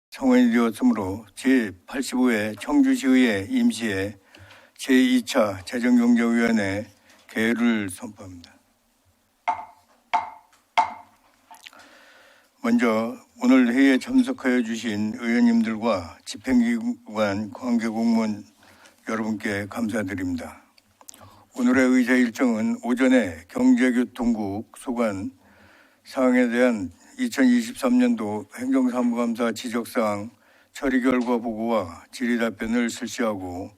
성원이 되었으므로 제85회 청주시의회 임시회 제2차 재정경제위원회 개회를 선포합니다. 먼저 오늘 회의에 참석하여 주신 의원님들과 집행기관 관계공무원 여러분께 감사드립니다. 오늘의 의사 일정은 오전에 경제교통국 소관 사항에 대한 2023년도 행정사무감사 지적사항 처리 결과 보고와 질의답변을 실시하고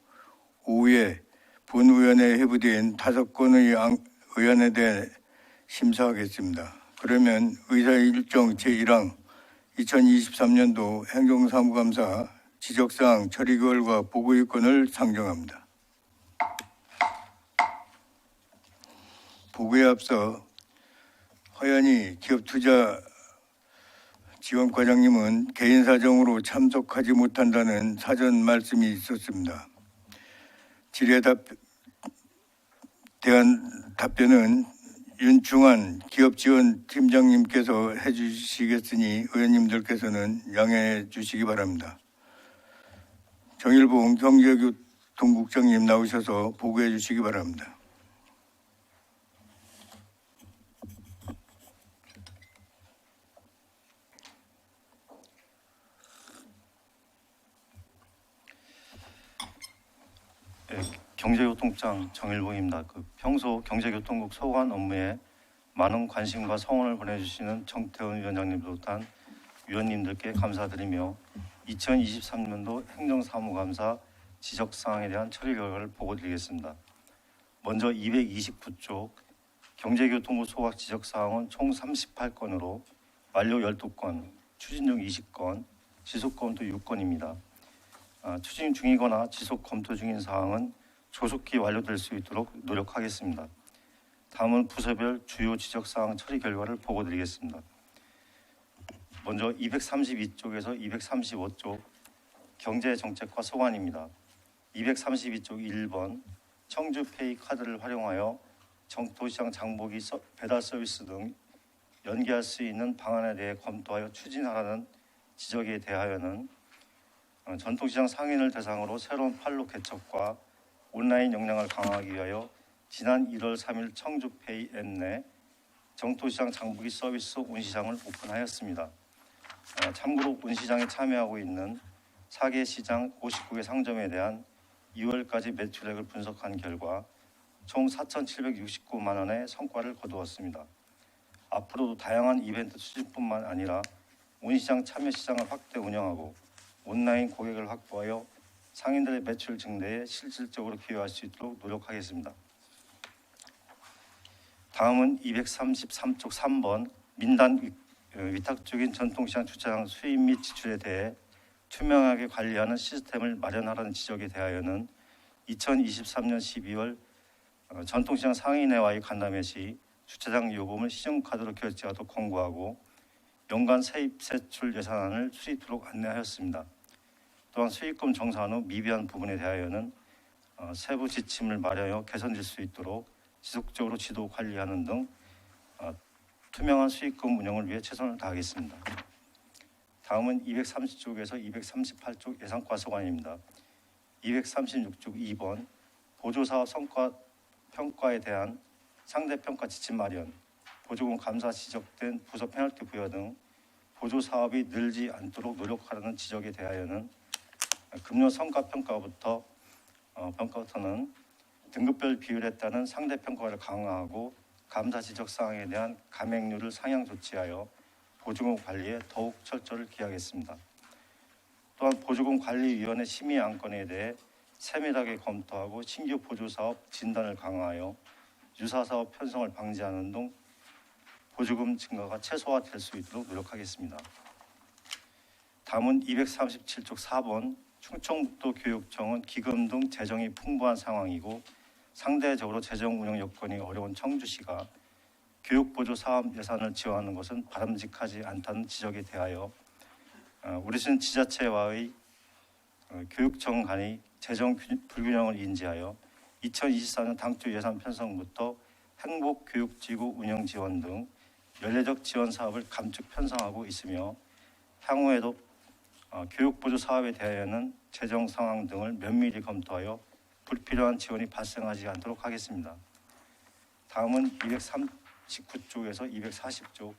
오후에 본위원회에 회부된 5건의 의안에 대해 심사하겠습니다. 그러면 의사 일정 제1항 2023년도 행정사무감사 지적사항 처리 결과 보고의 건을 상정합니다. 보고에 앞서 허연희 기업투자지원과장님은 개인 사정으로 참석하지 못한다는 사전 말씀이 있었습니다. 질의에 대한 답변은 윤충환 기업지원팀장님께서 해주시겠으니 의원님들께서는 양해해 주시기 바랍니다. 정일봉 경제교통국장님 나오셔서 보고해 주시기 바랍니다. 경제교통국장 정일봉입니다. 평소 경제교통국 소관 업무에 많은 관심과 성원을 보내주시는 정태훈 위원장님을 비롯한 위원님들께 감사드리며 2023년도 행정사무감사 지적사항에 대한 처리 결과를 보고드리겠습니다. 먼저 229쪽 경제교통부 소각 지적사항은 총 38건으로 완료 12건, 추진 중 20건, 지속 검토 6건입니다. 추진 중이거나 지속 검토 중인 사항은 조속히 완료될 수 있도록 노력하겠습니다. 다음은 부서별 주요 지적사항 처리 결과를 보고드리겠습니다. 먼저 232쪽에서 235쪽 경제정책과 소관입니다. 232쪽 1번 청주페이 카드를 활용하여 정토시장 장보기 배달 서비스 등 연계할 수 있는 방안에 대해 검토하여 추진하라는 지적에 대하여는 전통시장 상인을 대상으로 새로운 판로 개척과 온라인 역량을 강화하기 위하여 지난 1월 3일 청주페이 앱 내 정토시장 장보기 서비스 온시장을 오픈하였습니다. 참고로 온시장에 참여하고 있는 4개 시장 59개 상점에 대한 2월까지 매출액을 분석한 결과 총 4,769만 원의 성과를 거두었습니다. 앞으로도 다양한 이벤트 추진뿐만 아니라 온시장 참여 시장을 확대 운영하고 온라인 고객을 확보하여 상인들의 매출 증대에 실질적으로 기여할 수 있도록 노력하겠습니다. 다음은 233쪽 3번 민단 위탁적인 전통시장 주차장 수입 및 지출에 대해 투명하게 관리하는 시스템을 마련하라는 지적에 대하여는 2023년 12월 전통시장 상인회와의 간담회 시 주차장 요금을 신용카드로 결제하도록 권고하고 연간 세입 세출 예산안을 수립토록 안내하였습니다. 또한 수익금 정산 후 미비한 부분에 대하여는 세부 지침을 마련하여 개선될 수 있도록 지속적으로 지도 관리하는 등 투명한 수익금 운영을 위해 최선을 다하겠습니다. 다음은 230쪽에서 238쪽 예산과 소관입니다. 236쪽 2번 보조사업 성과 평가에 대한 상대평가 지침 마련, 보조금 감사 지적된 부서 페널티 부여 등 보조사업이 늘지 않도록 노력하라는 지적에 대하여는 금년 평가부터는 등급별 비율에 따른 상대평가를 강화하고 감사 지적 사항에 대한 감액률을 상향 조치하여 보조금 관리에 더욱 철저를 기하겠습니다. 또한 보조금 관리위원회 심의 안건에 대해 세밀하게 검토하고 신규 보조사업 진단을 강화하여 유사사업 편성을 방지하는 등 보조금 증가가 최소화될 수 있도록 노력하겠습니다. 다음은 237쪽 4번 충청북도 교육청은 기금 등 재정이 풍부한 상황이고 상대적으로 재정 운영 여건이 어려운 청주시가 교육보조 사업 예산을 지원하는 것은 바람직하지 않다는 지적에 대하여 우리시는 지자체와의 교육청 간의 재정 불균형을 인지하여 2024년 당초 예산 편성부터 행복교육지구 운영 지원 등 연례적 지원 사업을 감축 편성하고 있으며 향후에도 교육보조 사업에 대하여는 재정 상황 등을 면밀히 검토하여 불필요한 지원이 발생하지 않도록 하겠습니다. 다음은 239쪽에서 240쪽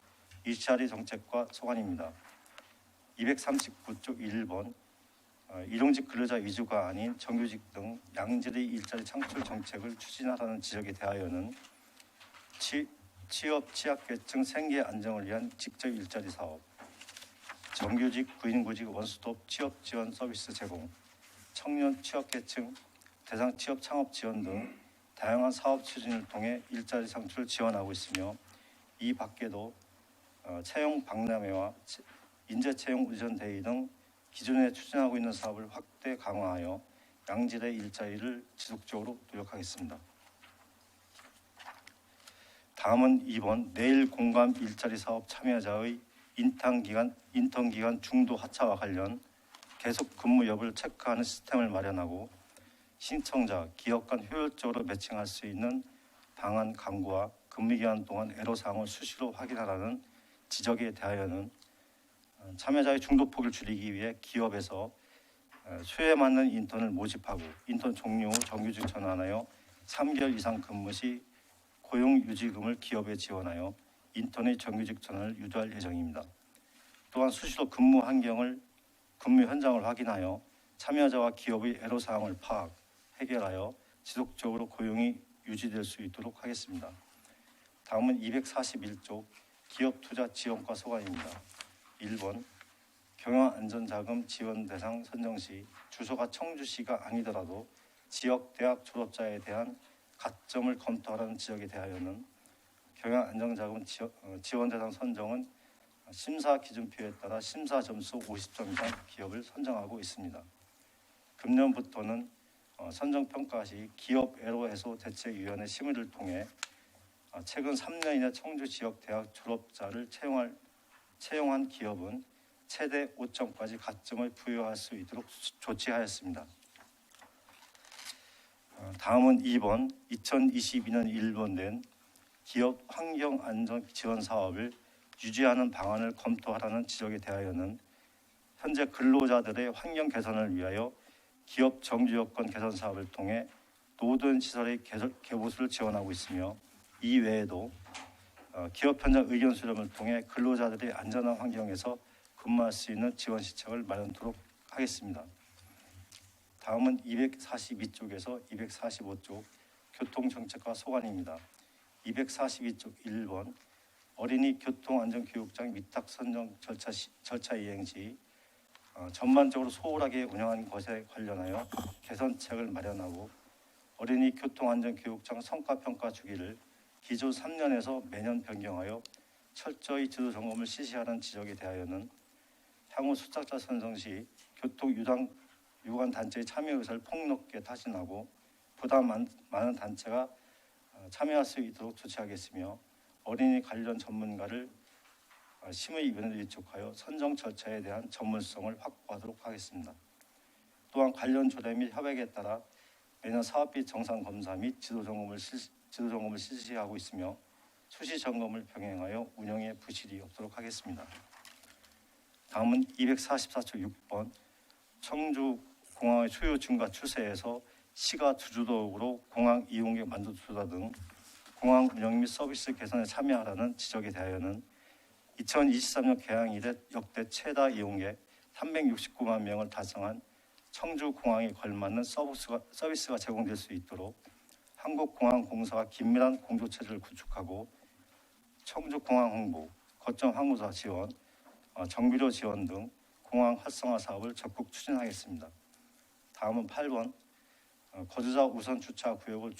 일자리 정책과 소관입니다. 239쪽 1번 일용직 근로자 위주가 아닌 정규직 등 양질의 일자리 창출 정책을 추진하라는 지적에 대하여는 취업 취약계층 생계 안정을 위한 직접 일자리 사업, 정규직 구인구직 원스톱 취업 지원 서비스 제공, 청년 취약계층 대상 취업 창업 지원 등 다양한 사업 추진을 통해 일자리 창출을 지원하고 있으며 이 밖에도 채용 박람회와 인재 채용 의전 대회 등 기존에 추진하고 있는 사업을 확대 강화하여 양질의 일자리를 지속적으로 노력하겠습니다. 다음은 2번 내일 공감 일자리 사업 참여자의 인턴 기간 중도 하차와 관련 계속 근무 여부를 체크하는 시스템을 마련하고 신청자, 기업 간 효율적으로 매칭할 수 있는 방안 강구와 근무 기간 동안 애로사항을 수시로 확인하라는 지적에 대하여는 참여자의 중도 폭을 줄이기 위해 기업에서 수요에 맞는 인턴을 모집하고 인턴 종료 후 정규직 전환하여 3개월 이상 근무 시 고용유지금을 기업에 지원하여 인턴의 정규직 전환을 유도할 예정입니다. 또한 수시로 근무 현장을 확인하여 참여자와 기업의 애로사항을 파악, 해결하여 지속적으로 고용이 유지될 수 있도록 하겠습니다. 다음은 241쪽 기업투자지원과 소관입니다. 1번 경영안전자금 지원 대상 선정 시 주소가 청주시가 아니더라도 지역 대학 졸업자에 대한 가점을 검토하라는 지적에 대하여는 경영안전자금 지원 대상 선정은 심사 기준표에 따라 심사 점수 50점 이상 기업을 선정하고 있습니다. 금년부터는 선정평가 시 기업 애로 해소 대책위원회 심의를 통해 최근 3년 이내 청주 지역 대학 졸업자를 채용한 기업은 최대 5점까지 가점을 부여할 수 있도록 조치하였습니다. 다음은 2번 2022년 일본된 기업 환경안전 지원 사업을 유지하는 방안을 검토하라는 지적에 대하여는 현재 근로자들의 환경 개선을 위하여 기업 정주 여건 개선 사업을 통해 노동 시설의 개보수를 지원하고 있으며 이 외에도 기업 현장 의견 수렴을 통해 근로자들의 안전한 환경에서 근무할 수 있는 지원 시책을 마련토록 하겠습니다. 다음은 242쪽에서 245쪽 교통정책과 소관입니다. 242쪽 1번 어린이 교통안전교육장 위탁 선정 절차 이행 시 전반적으로 소홀하게 운영한 것에 관련하여 개선책을 마련하고 어린이 교통안전교육장 성과평가 주기를 기존 3년에서 매년 변경하여 철저히 지도 점검을 실시하는 지적에 대하여는 향후 수탁자 선정 시 교통 유관 단체의 참여 의사를 폭넓게 타진하고 보다 많은 단체가 참여할 수 있도록 조치하겠으며 어린이 관련 전문가를 심의위원회에 위촉하여 선정 절차에 대한 전문성을 확보하도록 하겠습니다. 또한 관련 조례 및 협약에 따라 매년 사업비 정상 검사 및 지도 점검을 실시하고 있으며 수시 점검을 병행하여 운영에 부실이 없도록 하겠습니다. 다음은 244조 6번 청주 공항의 수요 증가 추세에서 시가 주도적으로 공항 이용객 만족도다 등 공항 운영 및 서비스 개선에 참여하라는 지적에 대하여는 2023년 개항 이래 역대 최다 이용객 369만 명을 달성한 청주공항에 걸맞는 서비스가 제공될 수 있도록 한국공항공사가 긴밀한 공조체제를 구축하고 청주공항 홍보, 거점 항공사 지원, 정비료 지원 등 공항 활성화 사업을 적극 추진하겠습니다. 다음은 8번 거주자 우선 주차 구역을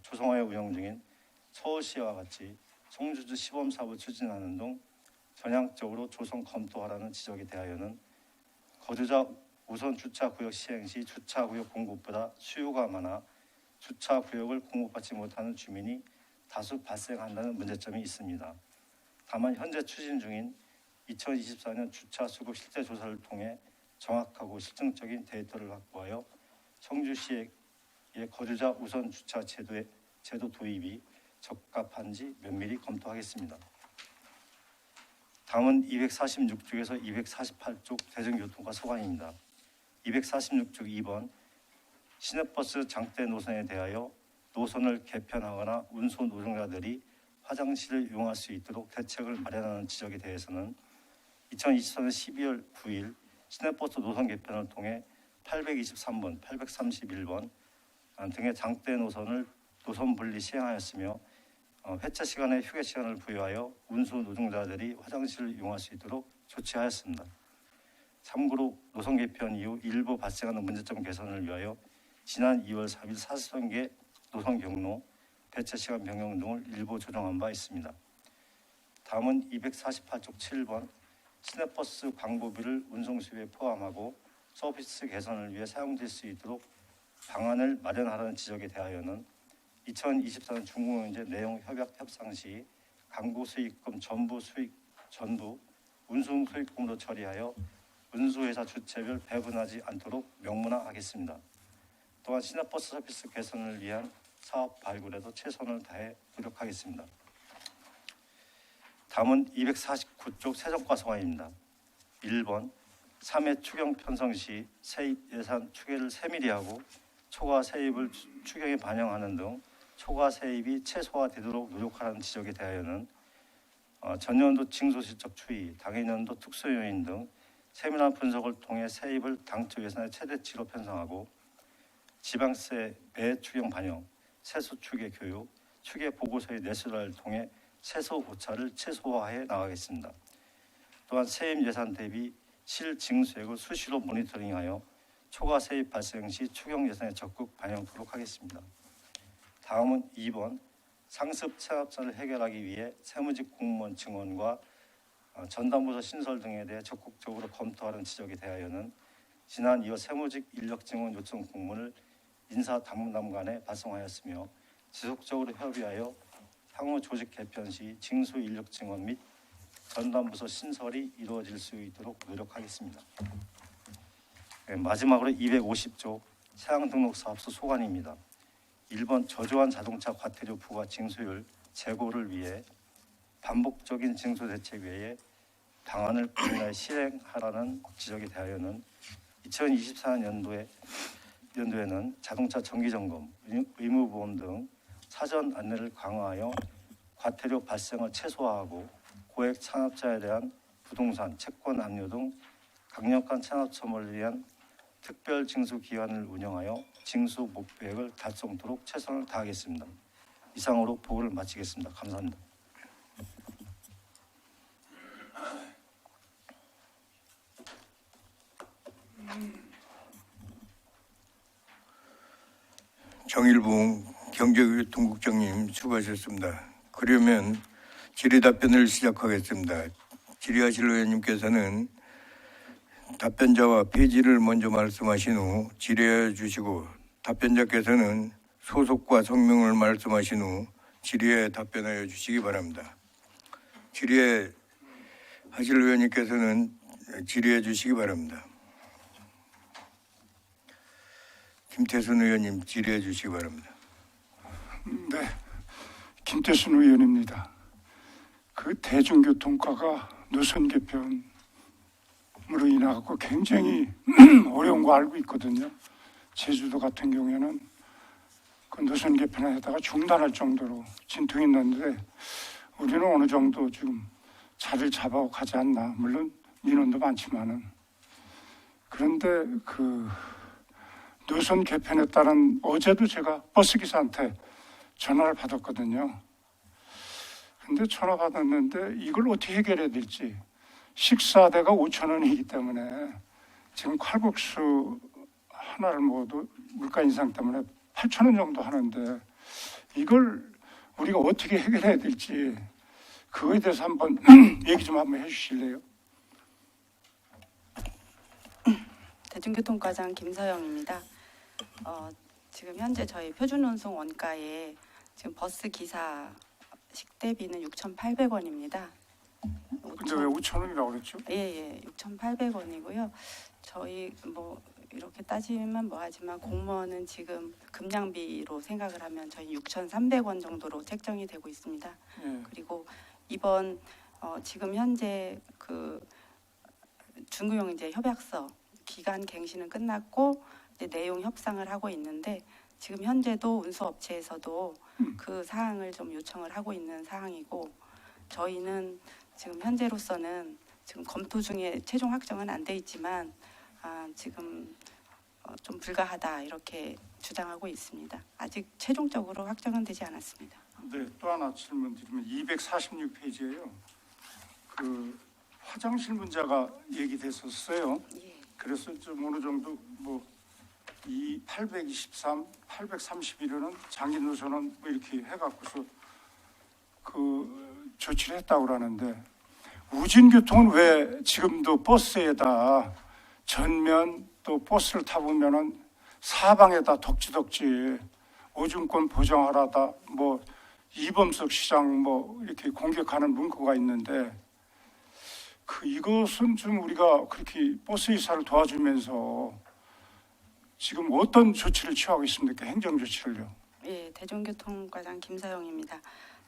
조성하여 운영 중인 서울시와 같이 청주시 시범 사업을 추진하는 등 전향적으로 조성 검토하라는 지적에 대하여는 거주자 우선 주차 구역 시행 시 주차 구역 공급보다 수요가 많아 주차 구역을 공급받지 못하는 주민이 다수 발생한다는 문제점이 있습니다. 다만 현재 추진 중인 2024년 주차 수급 실태 조사를 통해 정확하고 실증적인 데이터를 확보하여 청주시의 거주자 우선 주차 제도 도입이 적합한지 면밀히 검토하겠습니다. 다음은 246쪽에서 248쪽 대중교통과 소관입니다. 246쪽 2번 시내버스 장대 노선에 대하여 노선을 개편하거나 운수 노동자들이 화장실을 이용할 수 있도록 대책을 마련하는 지적에 대해서는 2024년 12월 9일 시내버스 노선 개편을 통해 823번, 831번 등의 장대 노선을 노선 분리 시행하였으며 회차 시간에 휴게 시간을 부여하여 운수 노동자들이 화장실을 이용할 수 있도록 조치하였습니다. 참고로 노선 개편 이후 일부 발생하는 문제점 개선을 위하여 지난 2월 4일 사설관계 노선 경로, 배차 시간 변경 등을 일부 조정한 바 있습니다. 다음은 248쪽 7번 시내버스 광고비를 운송 수요에 포함하고 서비스 개선을 위해 사용될 수 있도록 방안을 마련하라는 지적에 대하여는 2024년 중공영제 내용 협약 협상 시 광고 수익금 전부 운송 수익금으로 처리하여 운수회사 주체별 배분하지 않도록 명문화하겠습니다. 또한 시내버스 서비스 개선을 위한 사업 발굴에도 최선을 다해 노력하겠습니다. 다음은 249쪽 세정과 소관입니다. 1번 3회 추경 편성 시 세입 예산 추계를 세밀히 하고 초과 세입을 추경에 반영하는 등 초과 세입이 최소화되도록 노력하라는 지적에 대하여는 전년도 징수실적 추이, 당해년도 특수요인 등 세밀한 분석을 통해 세입을 당초 예산의 최대치로 편성하고 지방세 매 추경 반영, 세수 추계 교육, 추계 보고서의 내수를 통해 세수 오차를 최소화해 나가겠습니다. 또한 세입 예산 대비 실징수액을 수시로 모니터링하여 초과 세입 발생 시 추경 예산에 적극 반영토록 하겠습니다. 다음은 2번 상습 체납자를 해결하기 위해 세무직 공무원 증원과 전담부서 신설 등에 대해 적극적으로 검토하는 지적에 대하여는 지난 2월 세무직 인력 증원 요청 공문을 인사담당 간에 발송하였으며 지속적으로 협의하여 향후 조직 개편 시 징수 인력 증원 및 전담부서 신설이 이루어질 수 있도록 노력하겠습니다. 마지막으로 250조 차량등록사업소 소관입니다. 1번 저조한 자동차 과태료 부과 징수율 제고를 위해 반복적인 징수 대책 외에 방안을 고민하여 실행하라는 지적에 대하여는 2024년도에는 자동차 정기점검, 의무보험 등 사전 안내를 강화하여 과태료 발생을 최소화하고 고액 찬압자에 대한 부동산, 채권 압류 등 강력한 찬압 처벌을 위한 특별 징수 기관을 운영하여 징수 목표액을 달성토록 최선을 다하겠습니다. 이상으로 보고를 마치겠습니다. 감사합니다. 정일봉 경제교통국장님 수고하셨습니다. 그러면 질의 답변을 시작하겠습니다. 질의하실 의원님께서는 답변자와 폐지를 먼저 말씀하신 후 질의해 주시고 답변자께서는 소속과 성명을 말씀하신 후 질의에 답변하여 주시기 바랍니다. 질의하실 의원님께서는 질의해 주시기 바랍니다. 김태순 의원님 질의해 주시기 바랍니다. 네, 김태순 의원입니다. 그 대중교통과가 노선 개편으로 인하고 굉장히 어려운 거 알고 있거든요. 제주도 같은 경우에는 그 노선 개편을 하다가 중단할 정도로 진통했는데 우리는 어느 정도 지금 자리를 잡아가고 가지 않나. 물론 민원도 많지만은. 그런데 그 노선 개편에 따른 어제도 제가 버스기사한테 전화를 받았거든요. 근데 전화 받았는데 이걸 어떻게 해결해야 될지. 식사대가 5,000원이기 때문에 지금 칼국수 하나를 먹어도 물가 인상 때문에 8,000원 정도 하는데 이걸 우리가 어떻게 해결해야 될지 그거에 대해서 한번 얘기 좀 한번 해주실래요? 대중교통과장 김서영입니다. 지금 현재 저희 표준운송 원가에 지금 버스 기사 식대비는 6,800원입니다. 근데 왜 5,000원이라고 그랬죠? 예, 6,800원이고요. 저희 뭐 이렇게 따지면 뭐하지만 공무원은 지금 급량비로 생각을 하면 저희 6,300원 정도로 책정이 되고 있습니다. 예. 그리고 이번 지금 현재 그 중구용제 협약서 기간 갱신은 끝났고 이제 내용 협상을 하고 있는데 지금 현재도 운수업체에서도 그 사항을 좀 요청을 하고 있는 상황이고 저희는 지금 현재로서는 지금 검토 중에 최종 확정은 안 돼 있지만 지금 좀 불가하다 이렇게 주장하고 있습니다. 아직 최종적으로 확정은 되지 않았습니다. 네, 또 하나 질문드리면 246페이지예요. 그 화장실 문제가 얘기됐었어요. 예. 그래서 좀 어느 정도 이 823, 831호는 장기 노선은 뭐 이렇게 해갖고서 그 조치를 했다고 그러는데 우진교통은 왜 지금도 버스에다 전면 또 버스를 타보면은 사방에다 덕지덕지 오줌권 보장하라다 뭐 이범석 시장 뭐 이렇게 공격하는 문구가 있는데 이것은 좀 우리가 그렇게 버스 이사를 도와주면서 지금 어떤 조치를 취하고 있습니까? 행정 조치를요. 예, 대중교통과장 김사영입니다.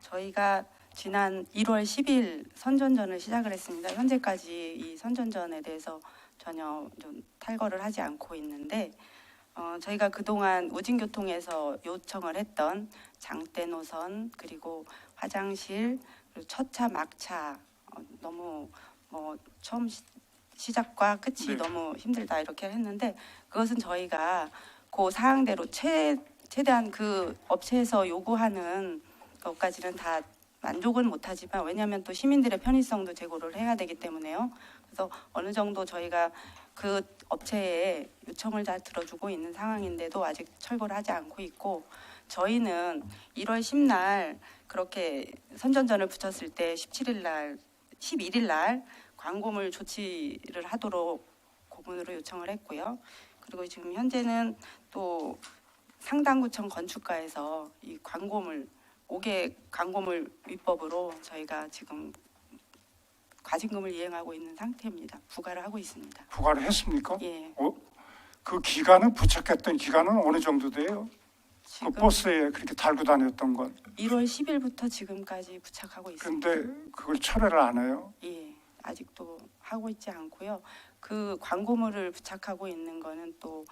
저희가 지난 1월 10일 선전전을 시작을 했습니다. 현재까지 이 선전전에 대해서 전혀 좀 탈거를 하지 않고 있는데 저희가 그동안 우진교통에서 요청을 했던 장대 노선 그리고 화장실 그리고 첫차 막차 너무 처음 시작과 끝이 네. 너무 힘들다 이렇게 했는데 그것은 저희가 그 사항대로 최대한 그 업체에서 요구하는 것까지는 다 만족은 못하지만 왜냐하면 또 시민들의 편의성도 제고를 해야 되기 때문에요. 그래서 어느 정도 저희가 그 업체에 요청을 잘 들어주고 있는 상황인데도 아직 철거를 하지 않고 있고 저희는 1월 10날 그렇게 선전전을 붙였을 때 11일 날 광고물 조치를 하도록 고문으로 요청을 했고요. 그리고 지금 현재는 또 상당구청 건축가에서 이 광고물 5개 광고물 위법으로 저희가 지금 과징금을 이행하고 있는 상태입니다. 부과를 하고 있습니다. 부과를 했습니까? 예. 그 기간은 부착했던 기간은 어느 정도 돼요? 그 지금 버스에 그렇게 달고 다녔던 건. 1월 10일부터 지금까지 부착하고 있습니다. 그런데 그걸 철회를 안 해요? 예. 아직도 하고 있지 않고요. 그 광고물을 부착하고 있는 거는 또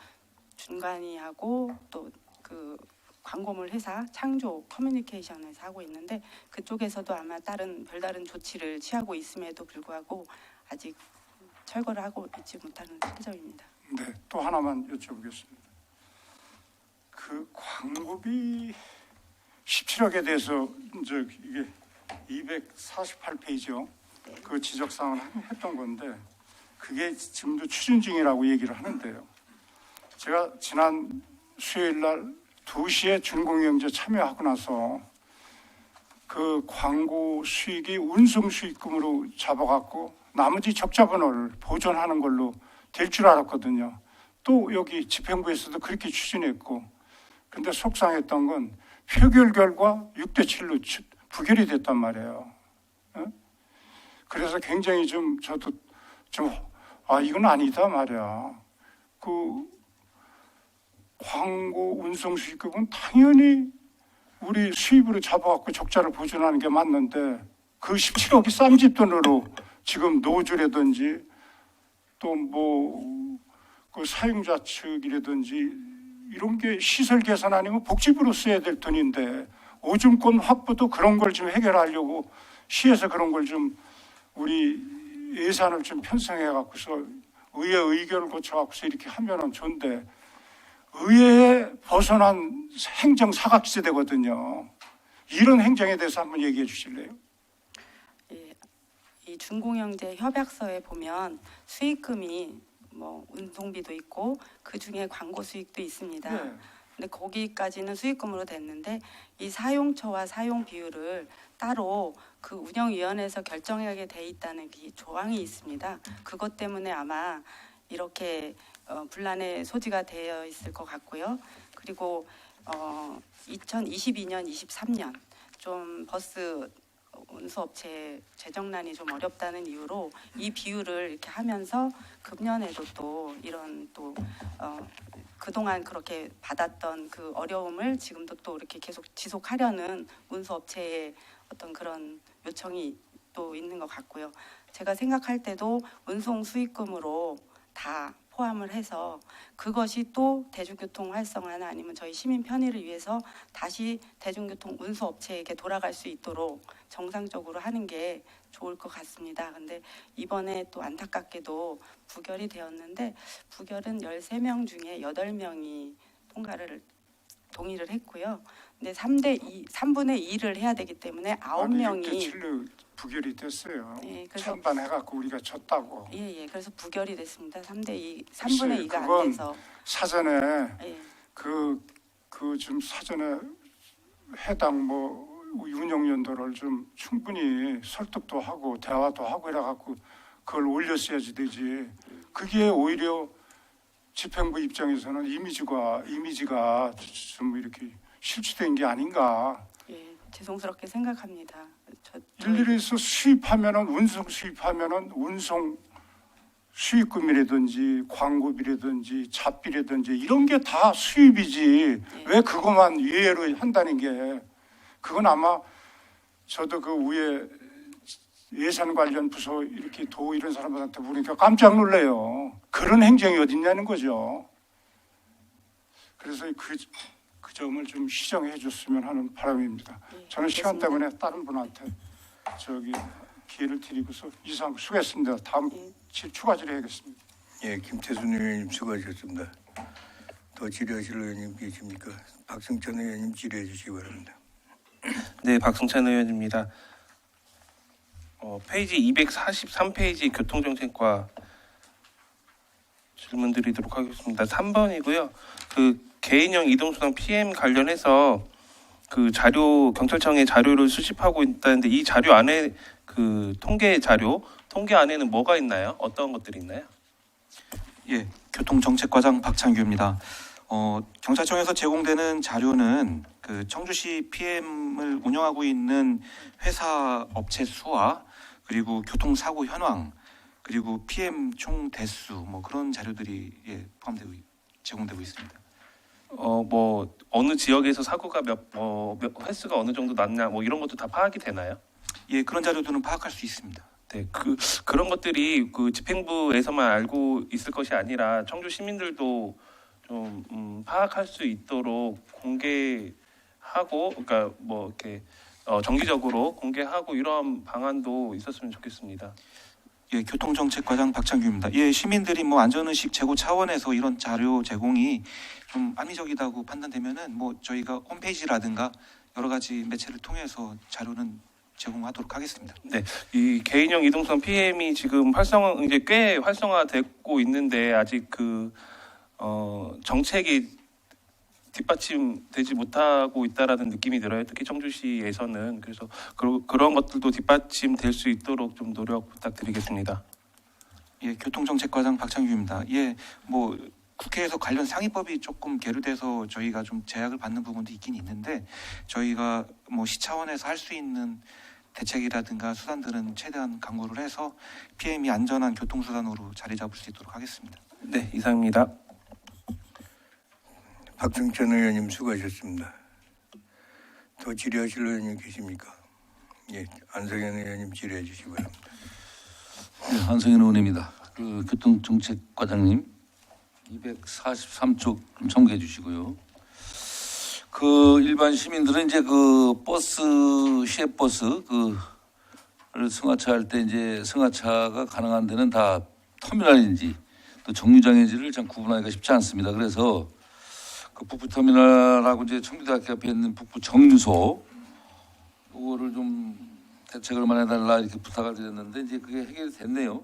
준관이 하고 또 그 광고물 회사 창조 커뮤니케이션에서 하고 있는데 그쪽에서도 아마 별다른 조치를 취하고 있음에도 불구하고 아직 철거를 하고 있지 못하는 실정입니다. 네, 또 하나만 여쭤보겠습니다. 그 광고비 17억에 대해서 이제 이게 248페이지요. 그 지적사항을 했던 건데 그게 지금도 추진 중이라고 얘기를 하는데요. 제가 지난 수요일 날 2시에 준공영제 참여하고 나서 그 광고 수익이 운송 수익금으로 잡아갖고 나머지 적자분을 보존하는 걸로 될 줄 알았거든요. 또 여기 집행부에서도 그렇게 추진했고 근데 속상했던 건 표결 결과 6대7로 부결이 됐단 말이에요. 그래서 굉장히 저도 이건 아니다 말이야. 그 광고 운송 수익금은 당연히 우리 수입으로 잡아갖고 적자를 보존하는 게 맞는데 그 17억이 쌈짓돈으로 지금 노조라든지 또 그 사용자 측이라든지 이런 게 시설 개선 아니면 복지부로 써야 될 돈인데 오줌권 확보도 그런 걸 좀 해결하려고 시에서 그런 걸 좀 우리 예산을 좀 편성해 갖고서 의회 의결을 거쳐 갖고서 이렇게 하면은 좋은데 의회에 벗어난 행정 사각지대거든요. 이런 행정에 대해서 한번 얘기해 주실래요? 예, 이 준공영제 협약서에 보면 수익금이 운송비도 있고 그 중에 광고 수익도 있습니다. 네. 근데 거기까지는 수익금으로 됐는데 이 사용처와 사용 비율을 따로 그 운영위원회에서 결정하게 돼 있다는 그 조항이 있습니다. 그것 때문에 아마 이렇게 분란의 소지가 되어 있을 것 같고요. 그리고 2022년, 23년 좀 버스 운수업체 재정난이 좀 어렵다는 이유로 이 비율을 이렇게 하면서 금년에도 또 이런 또 그동안 그렇게 받았던 그 어려움을 지금도 또 이렇게 계속 지속하려는 운수업체의 어떤 그런 요청이 것도 있는 것 같고요. 제가 생각할 때도 운송 수익금으로 다 포함을 해서 그것이 또 대중교통 활성화나 아니면 저희 시민 편의를 위해서 다시 대중교통 운수업체에게 돌아갈 수 있도록 정상적으로 하는 게 좋을 것 같습니다. 근데 이번에 또 안타깝게도 부결이 되었는데 부결은 13명 중에 8명이 동의를 했고요. 근데 3분의 2를 해야 되기 때문에 9명이 부결이 됐어요. 예, 그래서 찬반해갖고 우리가 졌다고. 예, 그래서 부결이 됐습니다. 3분의 글쎄, 2가 안 그건 돼서 사전에 예, 그 좀 사전에 해당 뭐 운영 연도를 좀 충분히 설득도 하고 대화도 하고 이래갖고 그걸 올렸어야지 되지. 그게 오히려 집행부 입장에서는 이미지가 좀 이렇게 실추된 게 아닌가. 예, 죄송스럽게 생각합니다. 일일이서 수입하면은 운송 수익금이라든지 광고비라든지 잡비라든지 이런 게 다 수입이지. 왜 그것만 예외로 한다는 게 그건 아마 저도 그 위에 예산 관련 부서 이렇게 도 이런 사람들한테 보니까 깜짝 놀래요. 그런 행정이 어딨냐는 거죠. 그래서 그 점을 좀 시정해 줬으면 하는 바람입니다. 저는 시간 때문에 다른 분한테 기회를 드리고서 이상 수고했습니다. 다음 추가 질의하겠습니다. 예, 김태순 의원님 수고하셨습니다. 더 질의하실 의원님 계십니까? 박승찬 의원님 질의해 주시기 바랍니다. 네, 박승찬 의원입니다. 페이지 243페이지 교통정책과 질문 드리도록 하겠습니다. 3번이고요. 그 개인형 이동수당 PM 관련해서 그 자료 경찰청에 자료를 수집하고 있다는데 이 자료 안에 그 통계 안에는 뭐가 있나요? 어떤 것들이 있나요? 예, 교통정책과장 박창규입니다. 경찰청에서 제공되는 자료는 그 청주시 PM을 운영하고 있는 회사 업체 수와 그리고 교통사고 현황 그리고 PM 총 대수 뭐 그런 자료들이 제공되고 있습니다. 뭐 어느 지역에서 사고가 몇 횟수가 어느 정도 났냐 뭐 이런 것도 다 파악이 되나요? 예, 그런 자료들은 파악할 수 있습니다. 네, 그런 것들이 그 집행부에서만 알고 있을 것이 아니라 청주 시민들도 좀 파악할 수 있도록 공개하고, 그러니까 뭐 이렇게 정기적으로 공개하고 이런 방안도 있었으면 좋겠습니다. 예, 교통정책과장 박창규입니다. 예, 시민들이 뭐 안전의식 제고 차원에서 이런 자료 제공이 좀 합리적이라고 판단되면은 뭐 저희가 홈페이지라든가 여러 가지 매체를 통해서 자료는 제공하도록 하겠습니다. 네, 이 개인형 이동수당 PM이 지금 이제 꽤 활성화되고 있는데 아직 정책이 뒷받침되지 못하고 있다라는 느낌이 들어요. 특히 청주시에서는. 그래서 그런 것들도 뒷받침될 수 있도록 좀 노력 부탁드리겠습니다. 예, 교통정책과장 박창규입니다. 예, 뭐 국회에서 관련 상위법이 조금 계류돼서 저희가 좀 제약을 받는 부분도 있긴 있는데 저희가 뭐 시 차원에서 할 수 있는 대책이라든가 수단들은 최대한 강구를 해서 PM이 안전한 교통수단으로 자리 잡을 수 있도록 하겠습니다. 네, 이상입니다. 박승찬 의원님 수고하셨습니다. 더 질의하실 의원님 계십니까? 예, 안성현 의원님 질의해 주시기 바랍니다. 네, 한성현 의원입니다. 그 교통정책과장님 243쪽 좀 첨부해 주시고요. 그 일반 시민들은 이제 그 버스 시외버스 를 승하차할 때 이제 승하차가 가능한 데는 다 터미널인지 또 정류장인지를 참 구분하기가 쉽지 않습니다. 그래서 그 북부터미널하고 이제 청주대학교 앞에 있는 북부 정류소 그거를 좀 대책을 마련해달라 이렇게 부탁을 드렸는데 이제 그게 해결이 됐네요.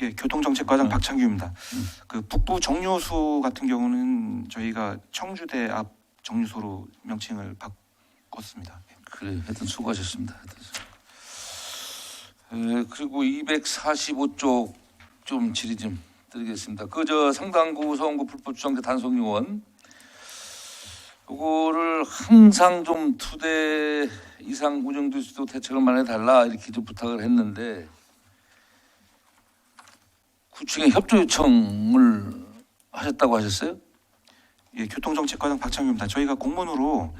예, 교통정책과장 박창규입니다. 그 북부 정류소 같은 경우는 저희가 청주대 앞 정류소로 명칭을 바꿨습니다. 그래, 하여튼 수고하셨습니다. 그리고 245쪽 좀 질의 좀 드리겠습니다. 상당구 서원구 불법 주장대 단속 요원 요거를 항상 좀 2대 이상 운영될 수 있도록 대책을 마련해달라 이렇게 좀 부탁을 했는데 구청에 협조 요청을 하셨다고 하셨어요? 예, 교통정책과장 박창규입니다. 저희가 공문으로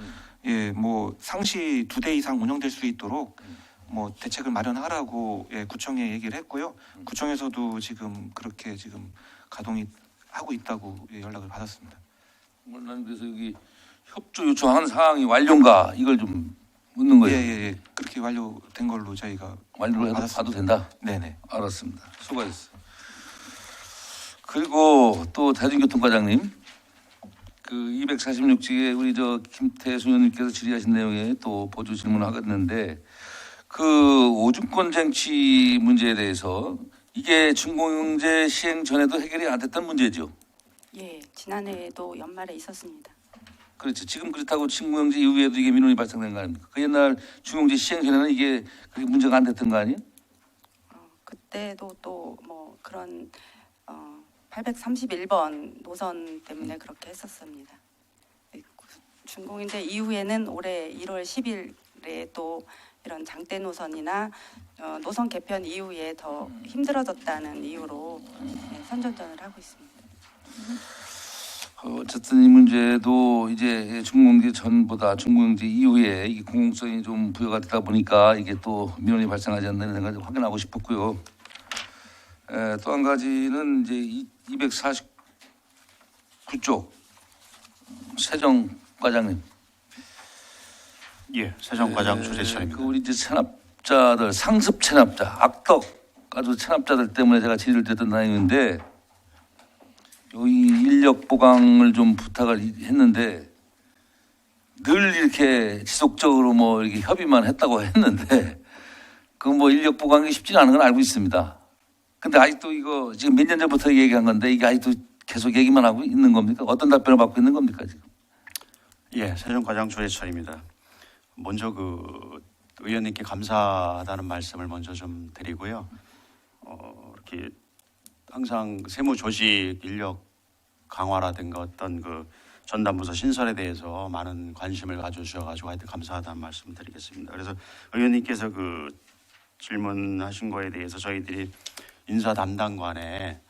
예, 뭐 상시 2대 이상 운영될 수 있도록 뭐 대책을 마련하라고 구청에 얘기를 했고요. 구청에서도 지금 그렇게 지금 가동이 하고 있다고 연락을 받았습니다. 난 그래서 여기 협조 요청한 사항이 완료인가 이걸 좀 묻는 거예요. 예. 그렇게 완료된 걸로 저희가 완료를 해도 받았습니다. 봐도 된다. 네네. 알았습니다. 수고하셨어요. 그리고 또 대중교통과장님, 그 246쪽에 우리 저 김태수 의원님께서 질의하신 내용에 또 보조 질문을 하겠는데, 그 오줌권 쟁취 문제에 대해서 이게 준공영제 시행 전에도 해결이 안 됐던 문제죠. 예, 지난해에도 연말에 있었습니다. 그렇죠. 지금 그렇다고 준공영제 이후에도 이게 민원이 발생된 거 아닙니까? 그 옛날 준공영제 시행 전에는 이게 그게 문제가 안 됐던 거 아니에요? 그때도 또 뭐 그런 831번 노선 때문에 그렇게 했었습니다. 준공인데 이후에는 올해 1월 10일에 또 이런 장대 노선이나 노선 개편 이후에 더 힘들어졌다는 이유로 선전전을 하고 있습니다. 어쨌든 이 문제도 이제 준공영제 전보다 준공영제 이후에 이 공공성이 좀 부여가 되다 보니까 이게 또 민원이 발생하지 않는 생각을 확인하고 싶었고요. 또 한 가지는 이제 249쪽 세정 과장님. 예, 세정과장 조재철입니다. 그 우리 이제 체납자들 상습 체납자 악덕 아주 체납자들 때문에 제가 질의를 드렸던 내용인데 이 인력 보강을 좀 부탁을 했는데 늘 이렇게 지속적으로 뭐 이렇게 협의만 했다고 했는데 그 뭐 인력 보강이 쉽지는 않은 건 알고 있습니다. 근데 아직도 이거 지금 몇 년 전부터 얘기한 건데 이게 아직도 계속 얘기만 하고 있는 겁니까? 어떤 답변을 받고 있는 겁니까 지금? 예, 세정과장 조재철입니다. 먼저 그 의원님께 감사하다는 말씀을 먼저 좀 드리고요. 이렇게 항상 세무 조직 인력 강화라든가 어떤 그 전담부서 신설에 대해서 많은 관심을 가져주셔가지고 하여튼 감사하다는 말씀 드리겠습니다. 그래서 의원님께서 그 질문하신 거에 대해서 저희들이 인사 담당관에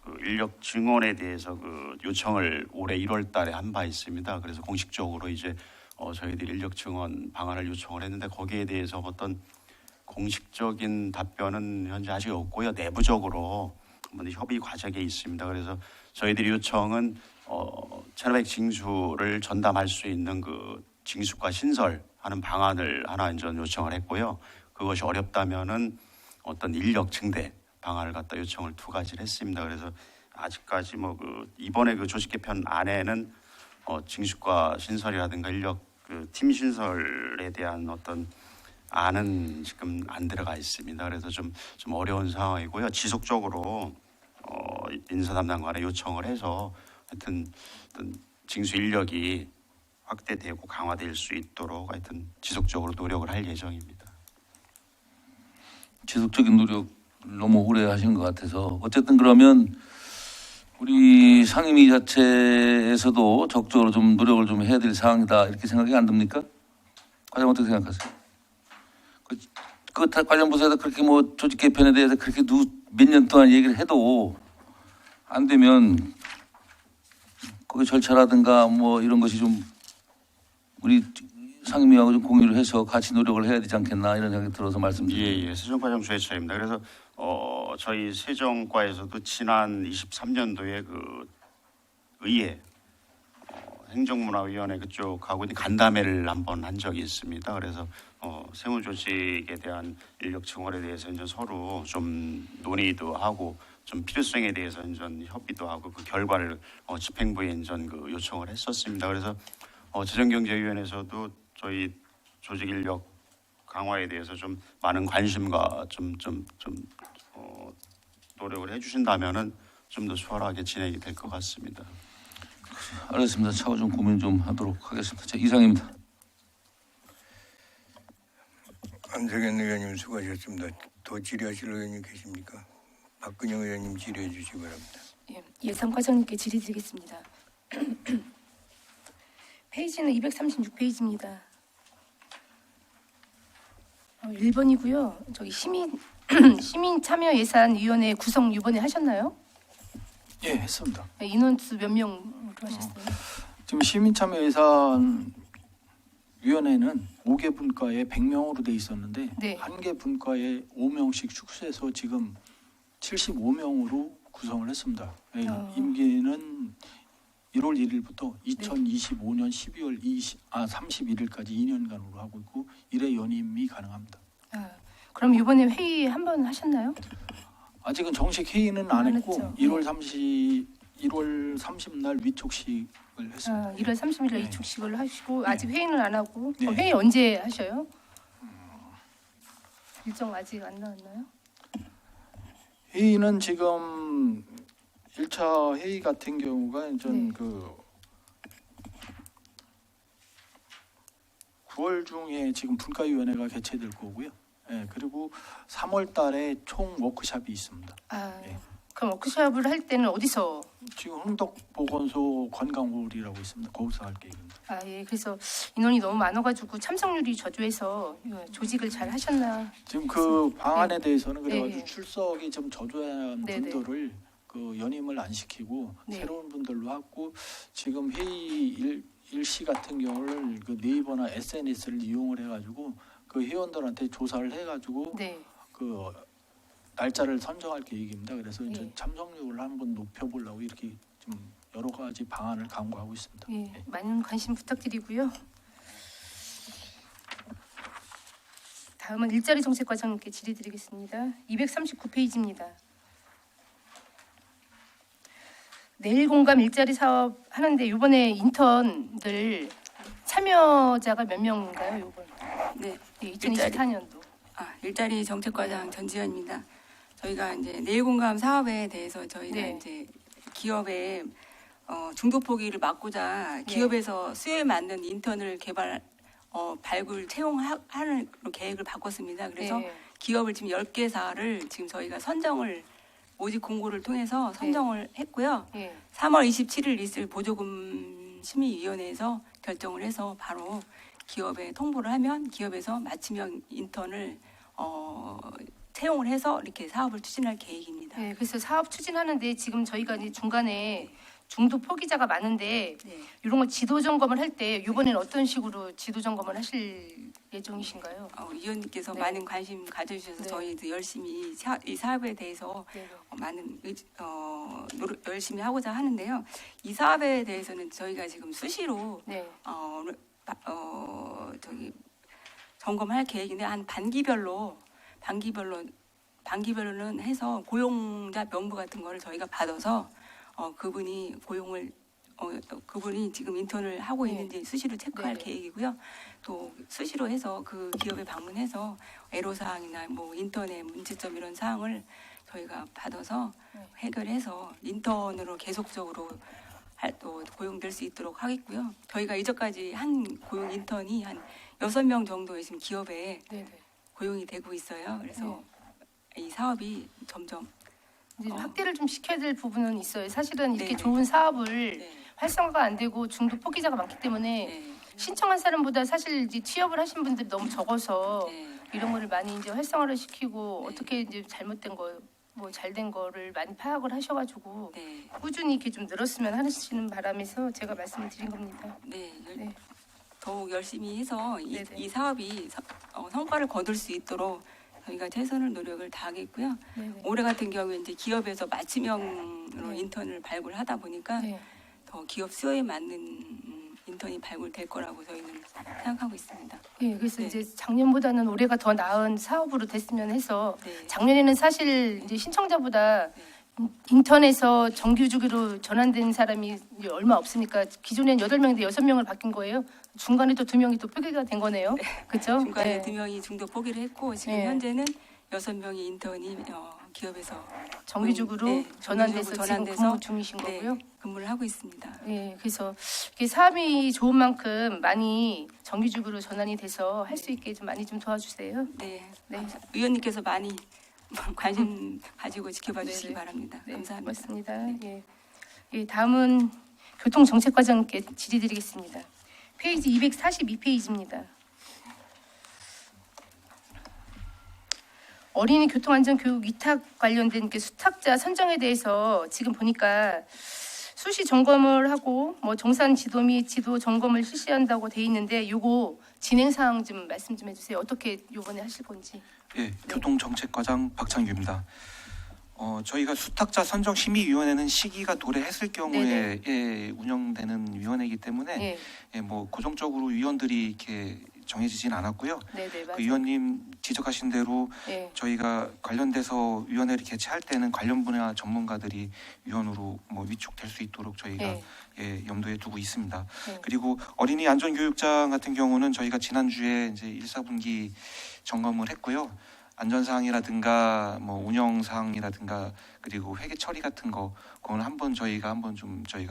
그 인력 증원에 대해서 그 요청을 올해 1월달에 한 바 있습니다. 그래서 공식적으로 이제 저희들이 인력 증원 방안을 요청을 했는데 거기에 대해서 어떤 공식적인 답변은 현재 아직 없고요. 내부적으로 한번 협의 과정에 있습니다. 그래서 저희들이 요청은 체납액 징수를 전담할 수 있는 그 징수과 신설하는 방안을 하나 이제 요청을 했고요. 그것이 어렵다면은 어떤 인력 증대 방안을 갖다 요청을 두 가지를 했습니다. 그래서 아직까지 뭐 그 이번에 그 조직 개편 안에는 징수과 신설이라든가 인력 그 팀 신설에 대한 어떤 안은 지금 안 들어가 있습니다. 그래서 좀 어려운 상황이고요. 지속적으로 인사 담당관에 요청을 해서 하여튼 징수 인력이 확대되고 강화될 수 있도록 하여튼 지속적으로 노력을 할 예정입니다. 지속적인 노력 너무 오래 하시는 것 같아서 어쨌든 그러면 우리 상임위 자체에서도 적극적으로 좀 노력을 좀 해야 될 사항이다 이렇게 생각이 안 듭니까? 과장 어떻게 생각하세요? 그 관련 부서에서 그렇게 뭐 조직 개편에 대해서 그렇게 몇 년 동안 얘기를 해도 안 되면 거기 절차라든가 뭐 이런 것이 좀 우리 상임위하고 좀 공유를 해서 같이 노력을 해야 되지 않겠나 이런 생각이 들어서 말씀드립니다. 예, 세정과장 조혜철입니다. 그래서 저희 세정과에서도 지난 23년도에 그 의회 행정문화위원회 그쪽하고 간담회를 한번 한 적이 있습니다. 그래서 세무조직에 대한 인력 증원에 대해서 이제 서로 좀 논의도 하고 좀 필요성에 대해서 이제 협의도 하고 그 결과를 집행부에 이제 그 요청을 했었습니다. 그래서 재정경제위원회에서도 저희 조직 인력 강화에 대해서 좀 많은 관심과 좀 노력을 해주신다면은 좀 더 수월하게 진행이 될 것 같습니다. 알겠습니다. 차후 좀 고민 좀 하도록 하겠습니다. 자, 이상입니다. 안석현 의원님 수고하셨습니다. 더 질의하실 의원님 계십니까? 박근영 의원님 질의해 주시기 바랍니다. 예, 예산과장님께 질의드리겠습니다. 페이지는 236페이지입니다. 1번이고요. 저기 시민참여예산위원회 구성 이번에 하셨나요? 예, 했습니다. 인원수 몇 명으로 하셨어요? 지금 시민참여예산 위원회는 5개 분과에 100명으로 돼 있었는데 네. 한 개 분과에 5명씩 축소해서 지금 75명으로 구성을 했습니다. 예, 임기는 1월 1일부터 2025년 12월 31일까지 2년간으로 하고 있고 1회 연임이 가능합니다. 그럼 이번에 회의 한 번 하셨나요? 아직은 정식 회의는 안 했고 했죠. 1월 30날 위촉식을 했습니다. 1월 30일 날 네. 이축식을 하시고 아직 회의는 안 하고 네. 회의 언제 하셔요? 일정 아직 안 나왔나요? 회의는 지금 1차 회의 같은 경우가 전 네. 그 9월 중에 지금 분과위원회가 개최될 거고요. 예, 그리고 3월 달에 총 워크숍이 있습니다. 네. 그럼 워크숍을 할 때는 어디서? 지금 흥덕보건소 건강홀이라고 있습니다. 거기서 할 계획입니다. 예. 그래서 인원이 너무 많아가지고 참석률이 저조해서 조직을 잘 하셨나? 지금 그 방안에 대해서는 네. 그래가지고 출석이 좀 저조한 네, 네. 분들을 그 연임을 안 시키고 네. 새로운 분들로 하고 지금 회의 일시 같은 경우를 그 네이버나 SNS를 이용을 해가지고 그 회원들한테 조사를 해가지고 네. 그 날짜를 선정할 계획입니다. 그래서 이제 네. 참석률을 한번 높여보려고 이렇게 좀 여러 가지 방안을 강구하고 있습니다. 예, 많은 관심 부탁드리고요. 다음은 일자리 정책과장님께 질의드리겠습니다. 239페이지입니다. 내일 공감 일자리 사업 하는데 이번에 인턴들 참여자가 몇 명인가요? 이번 네. 2024년도. 일자리 정책과장 전지현입니다. 저희가 이제 내일공감 사업에 대해서 저희가 네. 이제 기업의 중도 포기를 막고자 기업에서 수요에 맞는 인턴을 발굴 채용하는 계획을 바꿨습니다. 그래서 네. 기업을 지금 10개사를 지금 저희가 선정을 모집 공고를 통해서 선정을 했고요. 예. 3월 27일 있을 보조금 심의위원회에서 결정을 해서 바로 기업에 통보를 하면 기업에서 맞춤형 인턴을 채용을 해서 이렇게 사업을 추진할 계획입니다. 네, 그래서 사업 추진하는데 지금 저희가 이제 중간에 중도 포기자가 많은데 네. 이런 거 지도 점검을 할 때 이번에는 어떤 식으로 지도 점검을 하실 예정이신가요? 위원님께서 네. 많은 관심 가져주셔서 네. 저희도 열심히 이 사업에 대해서 네. 많은 노력 열심히 하고자 하는데요. 이 사업에 대해서는 저희가 지금 수시로 네. 점검할 계획인데 한 반기별로는 해서 고용자 명부 같은 거를 저희가 받아서 그분이 지금 인턴을 하고 네. 있는지 수시로 체크할 네. 계획이고요. 또 수시로 해서 그 기업에 방문해서 애로사항이나 뭐 인턴의 문제점 이런 사항을 저희가 받아서 네. 해결해서 인턴으로 계속적으로 또 고용될 수 있도록 하겠고요. 저희가 이전까지 한 고용 인턴이 한 6명 정도의 지금 기업에 네. 고용이 되고 있어요. 그래서 이 사업이 점점 이제 확대를 좀 시켜야 될 부분은 있어요. 사실은 이렇게 네. 좋은 사업을 네. 활성화가 안 되고 중도 포기자가 많기 때문에 네. 신청한 사람보다 사실 이제 취업을 하신 분들이 너무 적어서 네. 이런 거를 많이 이제 활성화를 시키고 네. 어떻게 이제 잘못된 거, 뭐 잘된 거를 많이 파악을 하셔가지고 네. 꾸준히 이렇게 좀 늘었으면 하시는 바람에서 제가 말씀을 드린 겁니다. 네. 네. 더욱 열심히 해서 네네. 이 사업이 성과를 거둘 수 있도록 저희가 최선을 노력을 다하겠고요. 네네. 올해 같은 경우에 이제 기업에서 맞춤형으로 네. 인턴을 발굴하다 보니까 네. 더 기업 수요에 맞는 인턴이 발굴될 거라고 저희는 생각하고 있습니다. 예, 그래서 네. 이제 작년보다는 올해가 더 나은 사업으로 됐으면 해서 네. 작년에는 사실 이제 신청자보다 네. 인턴에서 정규직으로 전환된 사람이 이제 얼마 없으니까 기존엔 8명인데 6명을 바뀐 거예요. 중간에 또 2명이 또 표기가 된 거네요. 그렇죠? 중간에 2명이 중도 포기를 했고 지금 네. 현재는 6명의 인턴이 기업에서 정규직으로 네, 전환돼서 정규직으로 지금 근무 중이신 네, 거고요. 근무를 하고 있습니다. 네, 그래서 이게 사업이 좋은 만큼 많이 정규직으로 전환이 돼서 할 수 있게 좀 많이 좀 도와주세요. 네, 네. 위원님께서 많이 관심 가지고 지켜봐 주시기 네네. 바랍니다. 네, 감사합니다. 고맙습니다. 예. 예, 다음은 교통정책과장님께 질의드리겠습니다. 페이지 242페이지입니다. 어린이 교통안전교육 위탁 관련된 그 수탁자 선정에 대해서 지금 보니까 수시 점검을 하고 뭐 정산 지도 및 지도 점검을 실시한다고 돼 있는데 요거 진행 사항 좀 말씀 좀 해주세요. 어떻게 요번에 하실 건지. 예, 교통정책과장 박창규입니다. 저희가 수탁자 선정 심의위원회는 시기가 도래했을 경우에 예, 운영되는 위원회이기 때문에 네, 예, 뭐 고정적으로 위원들이 이렇게 정해지진 않았고요. 네, 네, 그 맞아요. 위원님 지적하신 대로 네, 저희가 관련돼서 위원회를 개최할 때는 관련 분야 전문가들이 위원으로 뭐 위촉될 수 있도록 저희가 네, 예, 염두에 두고 있습니다. 네. 그리고 어린이 안전교육장 같은 경우는 저희가 지난주에 이제 1사분기 점검을 했고요. 안전사항이라든가 뭐 운영사항이라든가 그리고 회계 처리 같은 거 그건 한번 저희가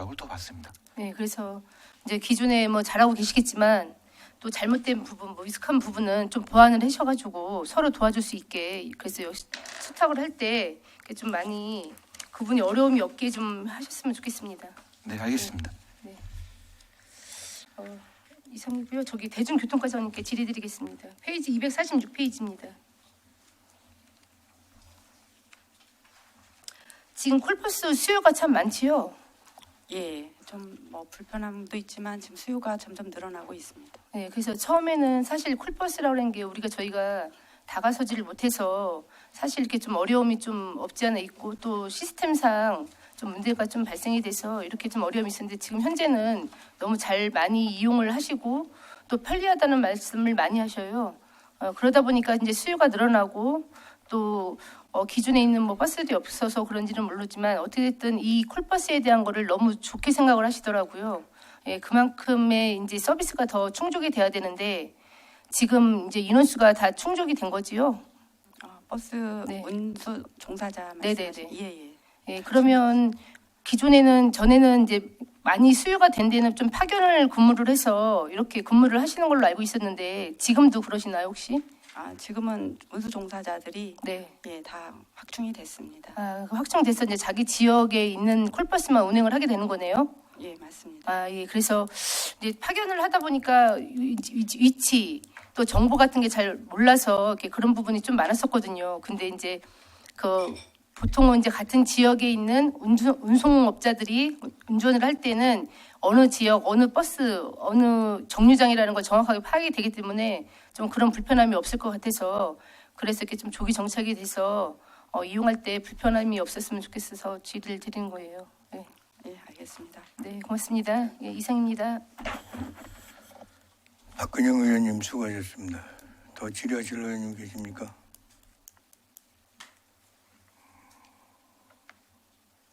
훑어봤습니다. 네, 그래서 이제 기존에 뭐 잘하고 계시겠지만 또 잘못된 부분, 뭐 미숙한 부분은 좀 보완을 하셔가지고 서로 도와줄 수 있게 그래서 역시 수탁을 할 때 좀 많이 그분이 어려움이 없게 좀 하셨으면 좋겠습니다. 네, 알겠습니다. 이상이고요. 저기 대중교통과장님께 질의드리겠습니다. 페이지 246페이지입니다. 지금 콜버스 수요가 참 많지요. 예, 좀 뭐 불편함도 있지만 지금 수요가 점점 늘어나고 있습니다. 네, 그래서 처음에는 사실 콜버스라고 하는 게 저희가 다가서지를 못해서 사실 이렇게 좀 어려움이 좀 없지 않아 있고 또 시스템상 좀 문제가 좀 발생이 돼서 이렇게 좀 어려움이 있었는데 지금 현재는 너무 잘 많이 이용을 하시고 또 편리하다는 말씀을 많이 하셔요. 그러다 보니까 이제 수요가 늘어나고 또 기존에 있는 뭐 버스들이 없어서 그런지는 모르지만 어떻게든 이 콜버스에 대한 거를 너무 좋게 생각을 하시더라고요. 예, 그만큼의 이제 서비스가 더 충족이 돼야 되는데 지금 이제 인원수가 다 충족이 된 거지요. 버스 네. 운수 종사자 네네네. 말씀하시는 예예. 예, 그러면 전에는 이제 많이 수요가 된 데는 좀 파견을 근무를 해서 이렇게 근무를 하시는 걸로 알고 있었는데 지금도 그러시나요 혹시? 지금은 운수 종사자들이 네. 예, 다 확충이 됐습니다. 그 확정돼서 이제 자기 지역에 있는 콜버스만 운행을 하게 되는 거네요. 예, 맞습니다. 예. 그래서 이제 파견을 하다 보니까 위치 또 정보 같은 게 잘 몰라서 이렇게 그런 부분이 좀 많았었거든요. 근데 이제 보통은 이제 같은 지역에 있는 운송업자들이 운전을 할 때는 어느 지역, 어느 버스, 어느 정류장이라는 걸 정확하게 파악이 되기 때문에 좀 그런 불편함이 없을 것 같아서 그래서 이렇게 좀 조기 정착이 돼서 이용할 때 불편함이 없었으면 좋겠어서 질의를 드리는 거예요. 네, 예, 알겠습니다. 네, 고맙습니다. 예, 이상입니다. 박근영 의원님 수고하셨습니다. 더 질의하실 의원님 계십니까?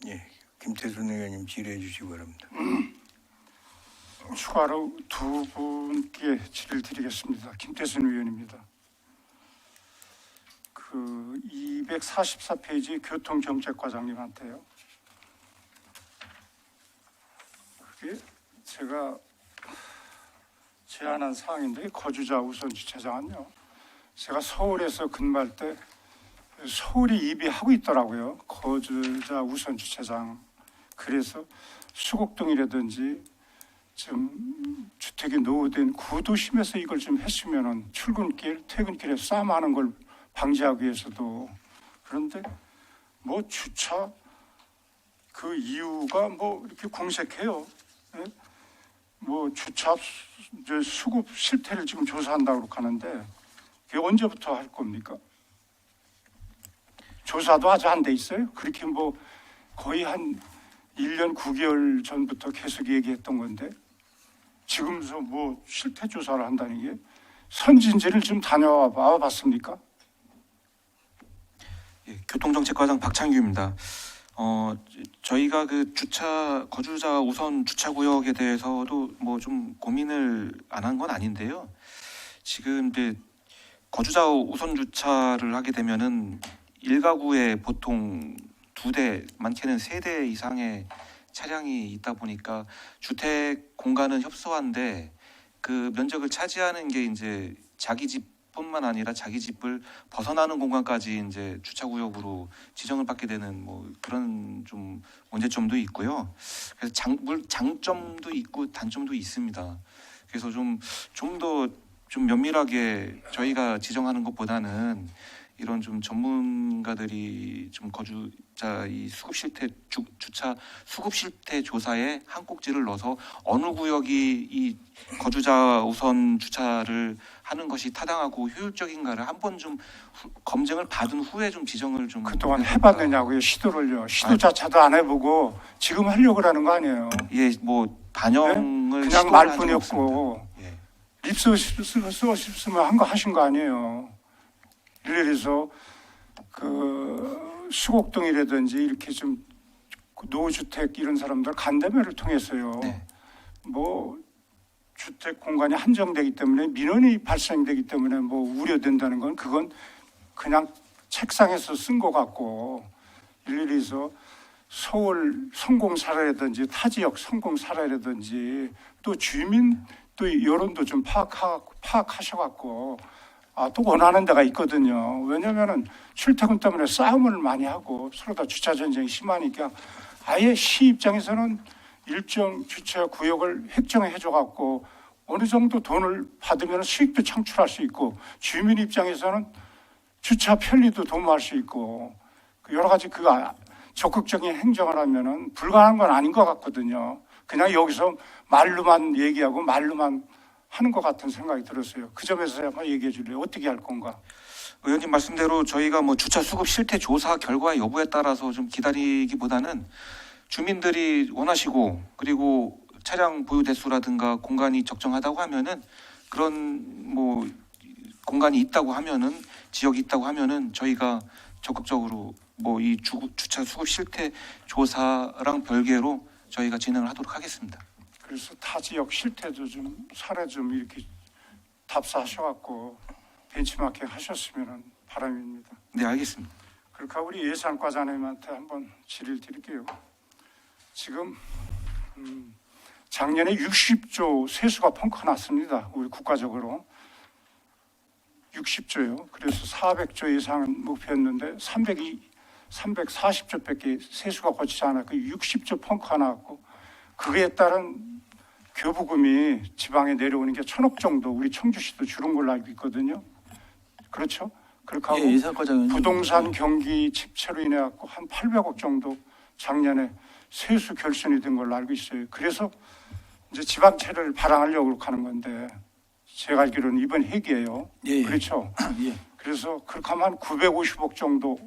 예, 김태순 의원님 질의해 주시기 바랍니다. 추가로 두 분께 질의를 드리겠습니다. 김태순 의원입니다. 그 244페이지 교통정책과장님한테요. 그게 제가 제안한 사항인데 거주자 우선 주차장은요. 제가 서울에서 근무할 때 서울이 입이하고 있더라고요. 거주자 우선 주차장. 그래서 수곡동이라든지 좀 주택이 노후된 구도심에서 이걸 좀 했으면은 출근길, 퇴근길에 싸움하는 걸 방지하기 위해서도. 그런데 뭐 주차 그 이유가 뭐 이렇게 공색해요. 예? 뭐 주차 수급 실태를 지금 조사한다고 그렇게 하는데 그게 언제부터 할 겁니까? 조사도 아직 안 돼 있어요. 그렇게 뭐 거의 한 1년 9개월 전부터 계속 얘기했던 건데 지금서 뭐 실태 조사를 한다는 게 선진지를 좀 다녀와 봤습니까? 예, 교통정책과장 박창규입니다. 저희가 그 거주자 우선 주차구역에 대해서도 뭐 좀 고민을 안 한 건 아닌데요. 지금 이제 거주자 우선 주차를 하게 되면은 1가구에 보통 2대, 많게는 3대 이상의 차량이 있다 보니까 주택 공간은 협소한데 그 면적을 차지하는 게 이제 자기 집뿐만 아니라 자기 집을 벗어나는 공간까지 이제 주차구역으로 지정을 받게 되는 뭐 그런 좀 문제점도 있고요. 그래서 장점도 있고 단점도 있습니다. 그래서 좀 더 좀 면밀하게 저희가 지정하는 것보다는 이런 좀 전문가들이 좀 거주자 이 수급 실태 주차 수급 실태 조사에 한 꼭지를 넣어서 어느 구역이 이 거주자 우선 주차를 하는 것이 타당하고 효율적인가를 한번 좀 검증을 받은 후에 좀 지정을 좀 그동안 해봤느냐고요. 시도를요. 시도자차도 안 해보고 지금 하려고 하는 거 아니에요. 예, 뭐 반영을 그냥 시도를 말 한 적은 뿐이었고 없습니다. 예. 립스 쓰시면 한 거 하신 거 아니에요. 일일이서 그 수곡동이라든지 이렇게 좀 노주택 이런 사람들 간담회를 통해서요. 네. 뭐 주택 공간이 한정되기 때문에 민원이 발생되기 때문에 뭐 우려된다는 건 그건 그냥 책상에서 쓴 것 같고 일일이서 서울 성공사례라든지 타 지역 성공사례라든지 또 주민 또 여론도 좀 파악하셔갖고 또 원하는 데가 있거든요. 왜냐면은 출퇴근 때문에 싸움을 많이 하고 서로 다 주차 전쟁이 심하니까 아예 시 입장에서는 일정 주차 구역을 획정해 줘갖고 어느 정도 돈을 받으면 수익도 창출할 수 있고 주민 입장에서는 주차 편리도 도모할 수 있고 여러 가지 그 적극적인 행정을 하면은 불가능한 건 아닌 것 같거든요. 그냥 여기서 말로만 얘기하고 말로만 하는 것 같은 생각이 들었어요. 그 점에서 한번 얘기해 줄래요? 어떻게 할 건가? 의원님 말씀대로 저희가 뭐 주차 수급 실태 조사 결과 여부에 따라서 좀 기다리기보다는 주민들이 원하시고 그리고 차량 보유 대수라든가 공간이 적정하다고 하면은 그런 뭐 공간이 있다고 하면은 지역이 있다고 하면은 저희가 적극적으로 뭐 이 주차 수급 실태 조사랑 별개로 저희가 진행을 하도록 하겠습니다. 그래서 타 지역 실태도 좀 사례 좀 이렇게 답사하셔갖고 벤치마킹 하셨으면 바람입니다. 네, 알겠습니다. 그러니까 우리 예산과장님한테 한번 질의를 드릴게요. 지금 작년에 60조 세수가 펑크 났습니다. 우리 국가적으로 60조요. 그래서 400조 이상은 목표였는데 340조밖에 세수가 거치지 않았고 60조 펑크가 나왔고 그에 따른 교부금이 지방에 내려오는 게 1,000억 정도 우리 청주시도 줄은 걸로 알고 있거든요. 그렇죠? 그렇게 하고 예산과장님 부동산 경기 침체로 인해 갖고 한 800억 정도 작년에 세수 결손이 된 걸로 알고 있어요. 그래서 이제 지방채를 발행하려고 하는 건데 제가 알기로는 이번 회기예요. 예. 그렇죠? 예. 그래서 그렇게 하면 한 950억 정도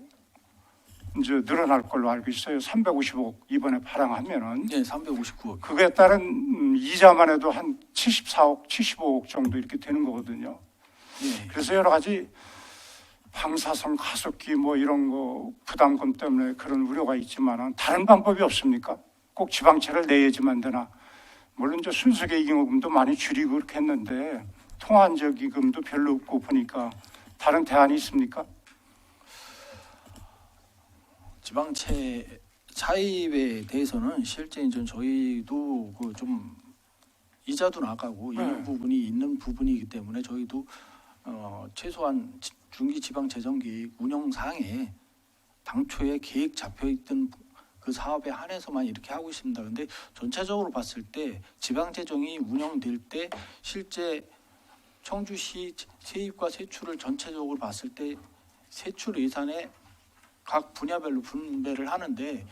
이제 늘어날 걸로 알고 있어요. 350억 이번에 발행하면은 예, 359억. 그거에 따른 이자만 해도 한 74억, 75억 정도 이렇게 되는 거거든요. 예. 그래서 여러 가지 방사선 가속기 뭐 이런 거 부담금 때문에 그런 우려가 있지만은 다른 방법이 없습니까? 꼭 지방채를 내야지만 되나? 물론 이제 순수계획임금도 많이 줄이고 그렇게 했는데 통한적이금도 별로 없고 보니까 다른 대안이 있습니까? 지방채 차입에 대해서는 실제 이제 저희도 그 좀 이자도 나가고 이런 부분이 있는 부분이기 때문에 저희도 최소한 중기 지방 재정 계획 운영 사항에 당초에 계획 잡혀 있던 그 사업에 한해서만 이렇게 하고 있습니다. 근데 전체적으로 봤을 때 지방 재정이 운영될 때 실제 청주시 세입과 세출을 전체적으로 봤을 때 세출 예산에 각 분야별로 분배를 하는데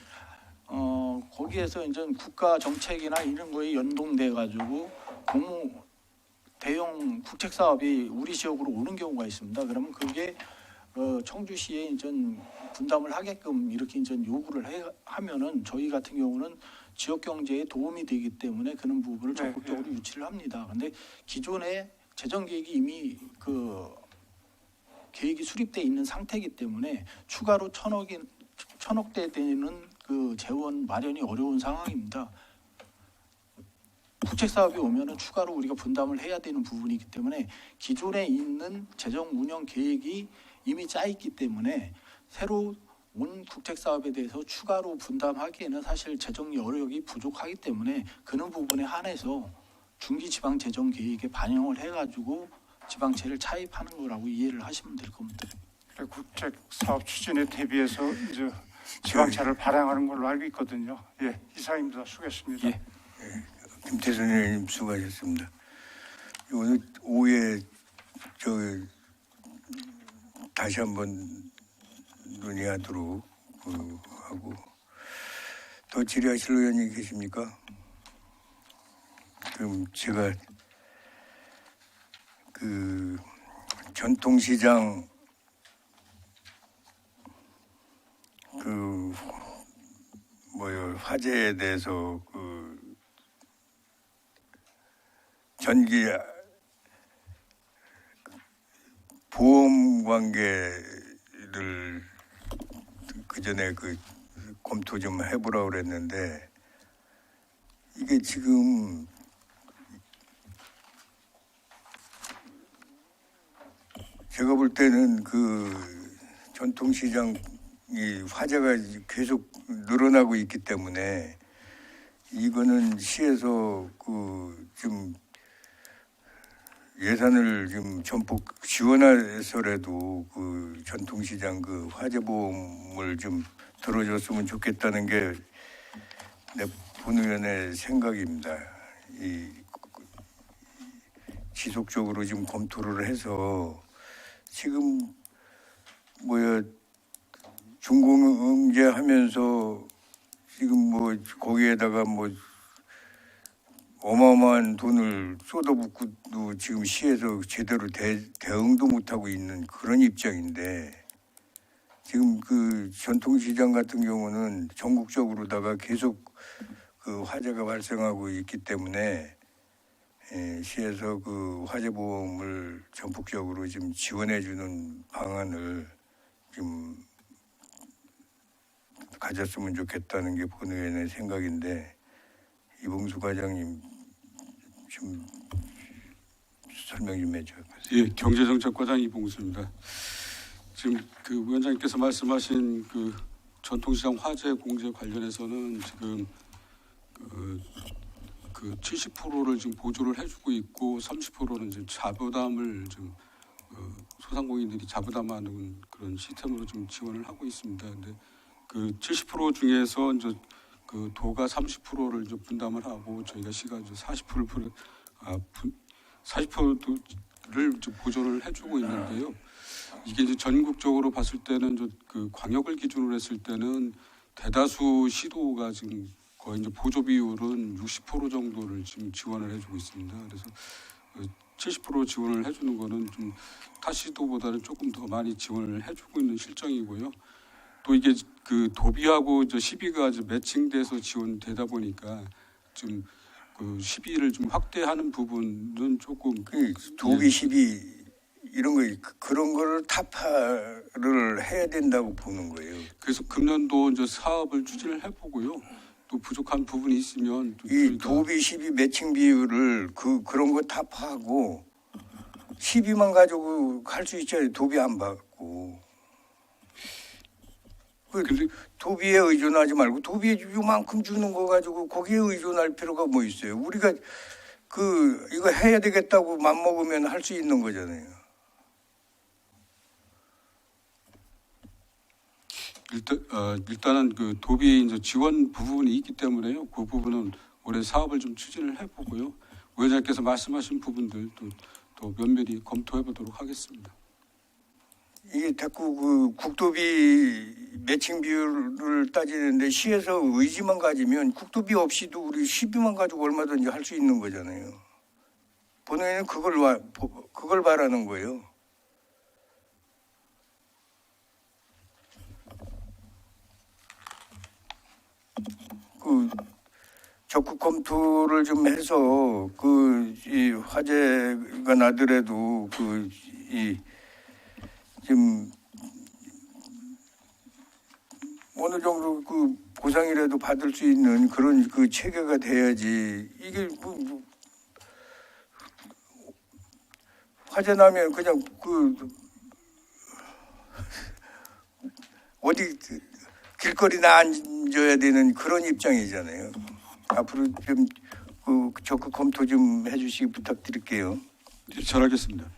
거기에서 이제 국가 정책이나 이런 거에 연동돼 가지고 대형 국책 사업이 우리 지역으로 오는 경우가 있습니다. 그러면 그게 청주시에 이제 분담을 하게끔 이렇게 이제 요구를 하면은 저희 같은 경우는 지역 경제에 도움이 되기 때문에 그런 부분을 적극적으로 유치를 합니다. 그런데 기존에 재정 계획이 이미 그 계획이 수립돼 있는 상태이기 때문에 추가로 1,000억대 되는 그 재원 마련이 어려운 상황입니다. 국책 사업이 오면은 추가로 우리가 분담을 해야 되는 부분이기 때문에 기존에 있는 재정 운영 계획이 이미 짜 있기 때문에 새로 온 국책 사업에 대해서 추가로 분담하기에는 사실 재정 여력이 부족하기 때문에 그런 부분에 한해서 중기 지방 재정 계획에 반영을 해가지고 지방채를 차입하는 거라고 이해를 하시면 될 겁니다. 국책 사업 추진에 대비해서 이제 지방채를 발행하는 걸로 알고 있거든요. 예, 이상입니다. 수고했습니다. 예. 김태선 의원님 수고하셨습니다. 오늘 오후에 다시 한번 논의하도록 하고 더 질의하실 의원이 계십니까? 그럼 제가 그 전통시장 그 화재에 대해서 그 전기 보험 관계를 그 전에 그 검토 좀 해보라고 그랬는데 이게 지금 제가 볼 때는 그 전통시장이 화재가 계속 늘어나고 있기 때문에 이거는 시에서 그 좀 예산을 좀 전폭 지원해서라도 그 전통시장 그 화재보험을 좀 들어줬으면 좋겠다는 게 내 본의원의 생각입니다. 이 지속적으로 좀 검토를 해서 지금 중공영제 하면서 지금 거기에다가 어마어마한 돈을 쏟아붓고도 지금 시에서 제대로 대응도 못하고 있는 그런 입장인데 지금 그 전통시장 같은 경우는 전국적으로다가 계속 그 화재가 발생하고 있기 때문에 시에서 그 화재보험을 전폭적으로 지금 지원해주는 방안을 좀 가졌으면 좋겠다는 게 본의원의 생각인데 이봉수 과장님 좀 설명 좀 해줘요. 예, 경제정책과장 이봉수입니다. 지금 그 위원장님께서 말씀하신 그 전통시장 화재 공제 관련해서는 지금 그 70%를 지금 보조를 해주고 있고 30%는 지금 자부담을 좀 소상공인들이 자부담하는 그런 시스템으로 좀 지원을 하고 있습니다. 근데 그 70% 중에서 이제 그 도가 30%를 이제 분담을 하고 저희가 시가 이제 40%를 보조를 해주고 있는데요. 이게 이제 전국적으로 봤을 때는 이제 그 광역을 기준으로 했을 때는 대다수 시도가 지금 거의 이제 보조 비율은 60% 정도를 지금 지원을 해주고 있습니다. 그래서 70% 지원을 해주는 거는 좀 타 시도보다는 조금 더 많이 지원을 해주고 있는 실정이고요. 또 이게 그 도비하고 이제 시비가 이제 매칭돼서 지원되다 보니까 좀 그 시비를 좀 확대하는 부분은 조금 도비 시비 이런 거 그런 거를 타파를 해야 된다고 보는 거예요. 그래서 금년도 이제 사업을 추진을 해보고요. 또 부족한 부분이 있으면 또 이 도비 시비 매칭 비율을 그런 거 타파하고 시비만 가지고 할 수 있잖아요. 도비 안 받고. 도비에 의존하지 말고 도비에 요만큼 주는 거 가지고 거기에 의존할 필요가 뭐 있어요. 우리가 이거 해야 되겠다고 맘먹으면 할 수 있는 거잖아요. 일단은 그 도비 이제 지원 부분이 있기 때문에요. 그 부분은 올해 사업을 좀 추진을 해보고요. 위원장께서 말씀하신 부분들 또 면밀히 검토해 보도록 하겠습니다. 이게 자꾸 그 국도비 매칭 비율을 따지는데 시에서 의지만 가지면 국도비 없이도 우리 시비만 가지고 얼마든지 할 수 있는 거잖아요. 본회의는 그걸 바라는 거예요. 그 적극 검토를 좀 해서 이 화재가 나더라도 지금 어느 정도 그 보상이라도 받을 수 있는 그런 그 체계가 돼야지. 이게 화재 나면 그냥 어디 길거리나 앉아야 되는 그런 입장이잖아요. 앞으로 좀 적극 검토 좀 해주시기 부탁드릴게요. 네, 잘하겠습니다.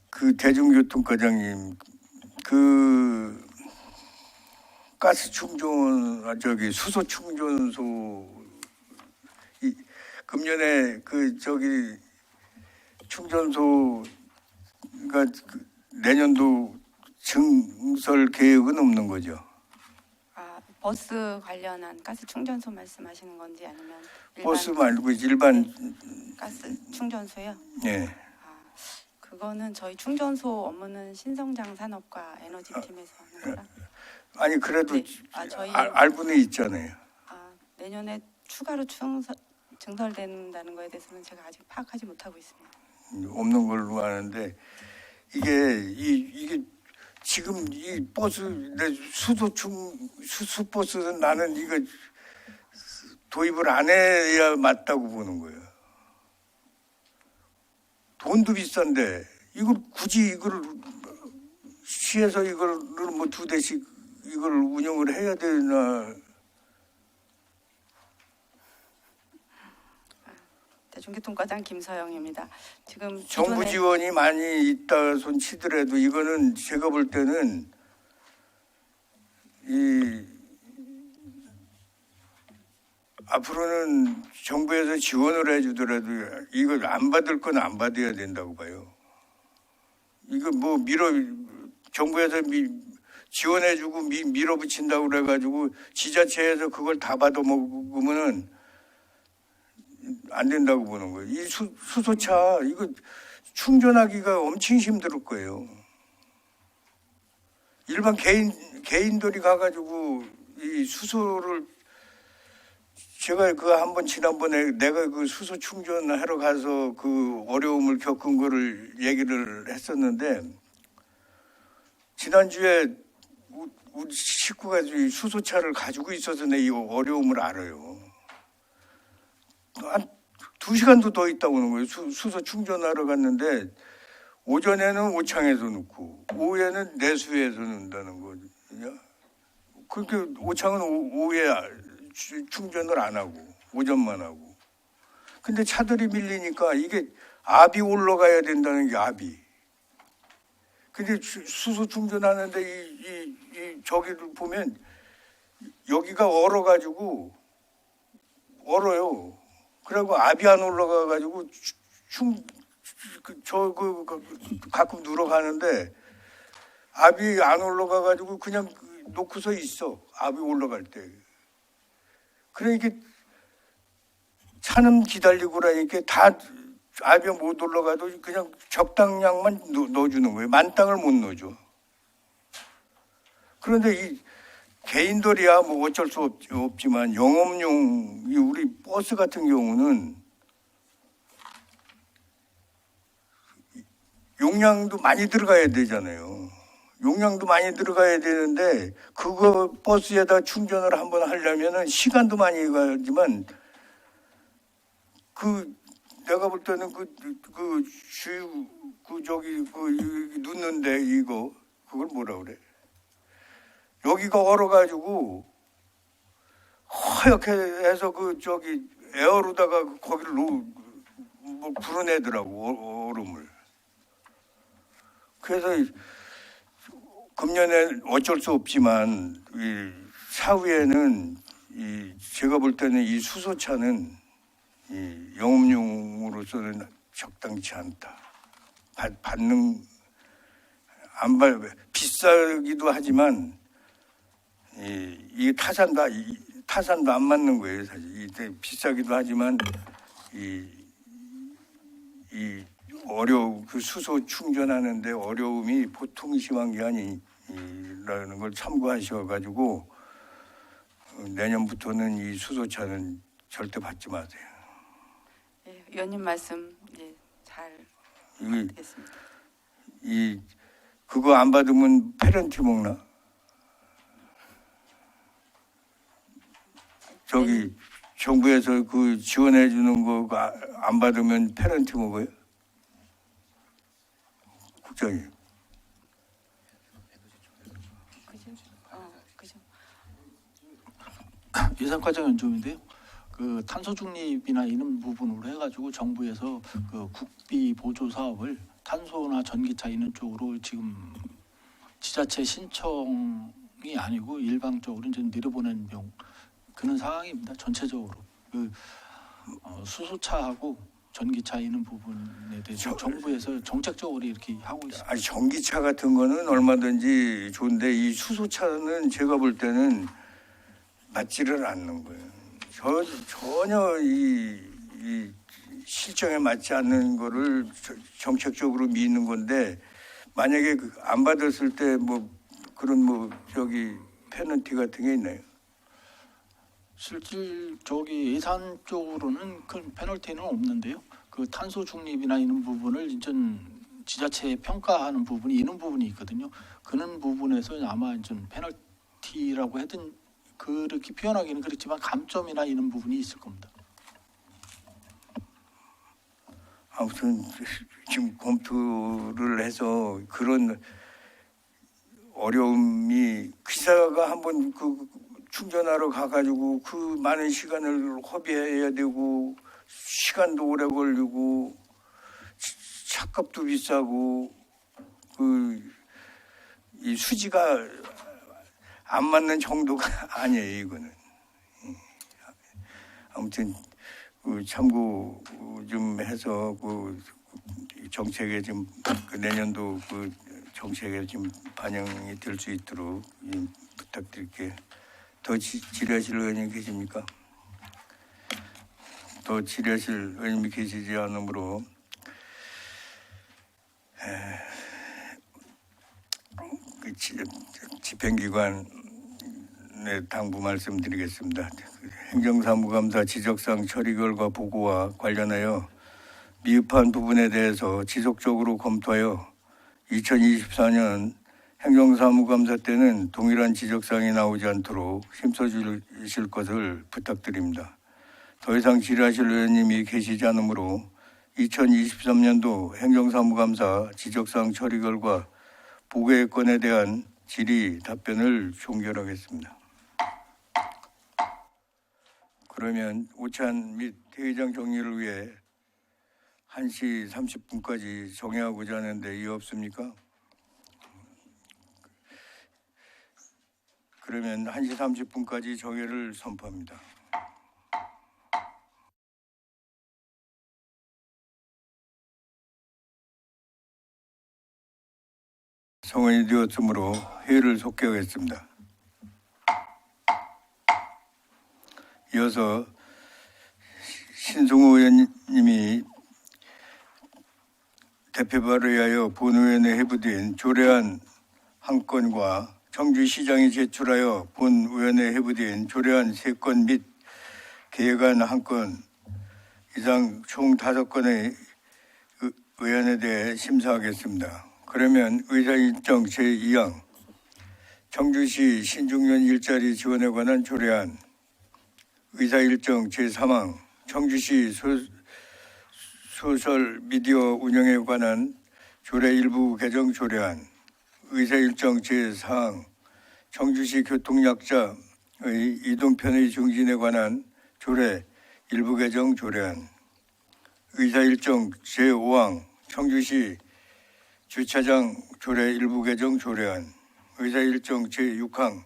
그 대중교통과장님, 그 가스 충전, 수소 충전소, 금년에 충전소가 내년도 증설 계획은 없는 거죠. 아, 버스 관련한 가스 충전소 말씀하시는 건지 아니면 버스 말고 일반 가스 충전소요? 예. 그거는 저희 충전소 업무는 신성장 산업과 에너지팀에서 하는 거라. 아니 그래도 네. 저희 알고는 있잖아요. 내년에 추가로 증설된다는 거에 대해서는 제가 아직 파악하지 못하고 있습니다. 없는 걸로 아는데 이게 지금 이 버스 내 수소 버스는 나는 이거 도입을 안 해야 맞다고 보는 거예요. 돈도 비싼데 이걸 굳이 이걸 시에서 이걸 뭐 2대씩 이걸 운영을 해야 되나? 대중교통과장 김서영입니다. 지금 정부 기존에 지원이 많이 있다 손 치더라도 이거는 제가 볼 때는 앞으로는 정부에서 지원을 해주더라도 이걸 안 받을 건 안 받아야 된다고 봐요. 이거 뭐 정부에서 지원해주고 밀어붙인다고 그래가지고 지자체에서 그걸 다 받아먹으면은 안 된다고 보는 거예요. 이 수소차 이거 충전하기가 엄청 힘들 거예요. 일반 개인들이 가가지고 이 수소를 제가 한번 지난번에 내가 그 수소 충전하러 가서 그 어려움을 겪은 거를 얘기를 했었는데 지난주에 우리 식구가 이 수소차를 가지고 있어서 내 이 어려움을 알아요. 한 2시간도 더 있다 오는 거예요. 수소 충전하러 갔는데 오전에는 오창에서 넣고 오후에는 내수에서 넣는다는 거거든요. 그렇게 오창은 오후에 충전을 안 하고 오전만 하고. 근데 차들이 밀리니까 이게 압이 올라가야 된다는 게 압이. 근데 수소 충전하는데 이 저기를 보면 여기가 얼어가지고 얼어요. 그리고 압이 안 올라가가지고 가끔 누러가는데 압이 안 올라가가지고 그냥 놓고서 있어. 압이 올라갈 때. 그러니까 차는 기다리고 그러니까 다 압이 못 올라가도 그냥 적당량만 넣어주는 거예요. 만땅을 못 넣어줘. 그런데 이 개인들이야 뭐 어쩔 수 없지만 영업용 우리 버스 같은 경우는 용량도 많이 들어가야 되잖아요. 용량도 많이 들어가야 되는데 그거 버스에다 충전을 한번 하려면은 시간도 많이 가지만 내가 볼 때는 넣는데 그걸 뭐라 그래? 여기가 얼어가지고 허옇게 해서 에어로다가 거기를 뭐 불어내더라고 얼음을. 그래서 금년에 어쩔 수 없지만 사후에는 제가 볼 때는 이 수소차는 영업용으로서는 적당치 않다. 비싸기도 하지만 이 타산도 안 맞는 거예요. 사실 비싸기도 하지만 그 수소 충전하는데 어려움이 보통 심한 게 아니라는 걸 참고하셔가지고 내년부터는 이 수소차는 절대 받지 마세요. 예, 위원님 말씀 잘 듣겠습니다. 그거 안 받으면 페널티 먹나? 정부에서 그 지원해 주는 거 안 받으면 페널티 먹어요? 국장님. 그죠. 예산과장 연조인데요. 그 탄소 중립이나 이런 부분으로 해가지고 정부에서 그 국비 보조 사업을 탄소나 전기차 이런 쪽으로 지금 지자체 신청이 아니고 일방적으로 이제 내려보낸 그런 상황입니다. 전체적으로 수소차하고 전기차 있는 부분에 대해서 정부에서 정책적으로 이렇게 하고 있습니다. 아니 전기차 같은 거는 얼마든지 좋은데 이 수소차는 제가 볼 때는 맞지를 않는 거예요. 전혀 이 실정에 맞지 않는 거를 정책적으로 미는 건데 만약에 안 받았을 때 뭐 그런 뭐 저기 페널티 같은 게 있나요? 실질 저기 예산 쪽으로는 큰 페널티는 없는데요. 그 탄소 중립이나 이런 부분을 이제 지자체에 평가하는 부분이 있는 부분이 있거든요. 그런 부분에서 아마 이제 페널티라고 하든 그렇게 표현하기는 그렇지만 감점이나 이런 부분이 있을 겁니다. 아무튼 지금 검토를 해서 그런 어려움이 기사가 한번 그 충전하러 가가지고 그 많은 시간을 허비해야 되고 시간도 오래 걸리고 차값도 비싸고 이 수지가 안 맞는 정도가 아니에요 이거는. 아무튼 참고 좀 해서 그 정책에 좀 내년도 그 정책에 좀 반영이 될 수 있도록 부탁드릴게요. 더 질의하실 의원님 계십니까? 더 질의하실 의원님이 계시지 않으므로 집행기관에 당부 말씀드리겠습니다. 행정사무감사 지적사항 처리 결과 보고와 관련하여 미흡한 부분에 대해서 지속적으로 검토하여 2024년 행정사무감사 때는 동일한 지적사항이 나오지 않도록 힘써주실 것을 부탁드립니다. 더 이상 질의하실 의원님이 계시지 않으므로 2023년도 행정사무감사 지적사항 처리 결과 보고의 건에 대한 질의 답변을 종결하겠습니다. 그러면 오찬 및 회의장 정리를 위해 1시 30분까지 정회하고자 하는데 이의 없습니까? 그러면 1시 30분까지 정회를 선포합니다. 성원이 되었으므로 회의를 속개하겠습니다. 이어서 신승호 의원님이 대표발을 위하여 본의원에 회부된 조례안 한 건과 청주시장이 제출하여 본의원에 회부된 조례안 3건 및 계획안 1건 이상 총 5건의 의안에 대해 심사하겠습니다. 그러면 의사일정 제2항 청주시 신중년 일자리 지원에 관한 조례안, 의사일정 제3항 청주시 소셜미디어 운영에 관한 조례 일부 개정 조례안, 의사일정 제4항 청주시 교통약자의 이동편의 증진에 관한 조례 일부 개정 조례안, 의사일정 제5항 청주시 주차장 조례 일부 개정 조례안, 의사일정 제6항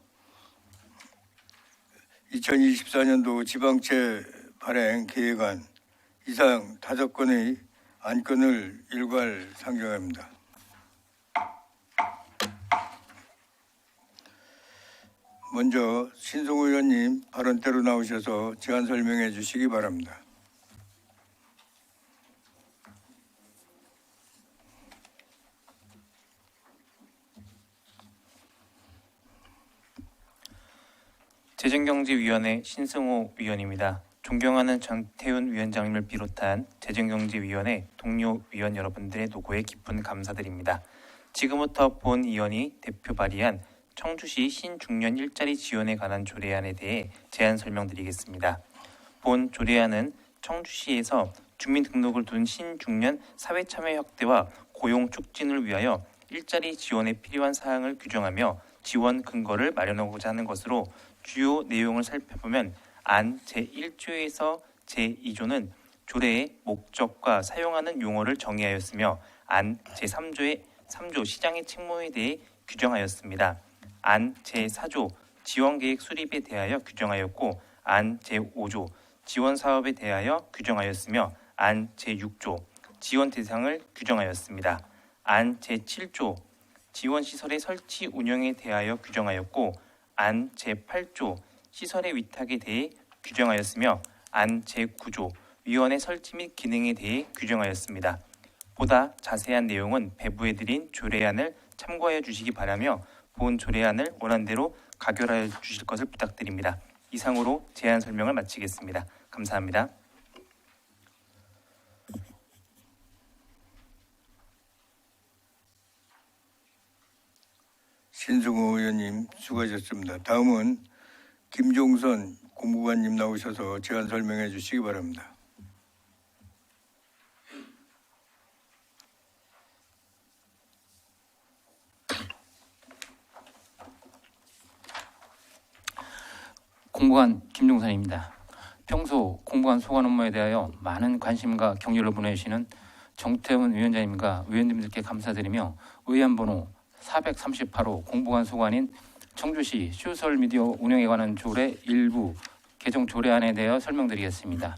2024년도 지방채 발행 계획안 이상 5건의 안건을 일괄 상정합니다. 먼저 신승호 의원님 발언대로 나오셔서 제안 설명해 주시기 바랍니다. 재정경제위원회 신승호 위원입니다. 존경하는 전태훈 위원장님을 비롯한 재정경제위원회 동료 위원 여러분들의 노고에 깊은 감사드립니다. 지금부터 본 의원이 대표 발의한 청주시 신중년 일자리 지원에 관한 조례안에 대해 제안 설명드리겠습니다. 본 조례안은 청주시에서 주민등록을 둔 신중년 사회참여 확대와 고용 촉진을 위하여 일자리 지원에 필요한 사항을 규정하며 지원 근거를 마련하고자 하는 것으로 주요 내용을 살펴보면 안 제1조에서 제2조는 조례의 목적과 사용하는 용어를 정의하였으며 안 제3조의 3조 시장의 책무에 대해 규정하였습니다. 안 제4조 지원계획 수립에 대하여 규정하였고 안 제5조 지원사업에 대하여 규정하였으며 안 제6조 지원 대상을 규정하였습니다. 안 제7조 지원 시설의 설치 운영에 대하여 규정하였고 안 제8조 시설의 위탁에 대해 규정하였으며 안 제9조 위원회 설치 및 기능에 대해 규정하였습니다. 보다 자세한 내용은 배부해드린 조례안을 참고하여 주시기 바라며 본 조례안을 원안대로 가결하여 주실 것을 부탁드립니다. 이상으로 제안 설명을 마치겠습니다. 감사합니다. 신승호 의원님 수고하셨습니다. 다음은 김종선 공무관님 나오셔서 제안 설명해 주시기 바랍니다. 공무관 김종선입니다. 평소 공무관 소관 업무에 대하여 많은 관심과 격려를 보내주시는 정태훈 위원장님과 위원님들께 감사드리며 의안번호 438호 공무관 소관인 청주시 소셜미디어 운영에 관한 조례 일부 개정 조례안에 대하여 설명드리겠습니다.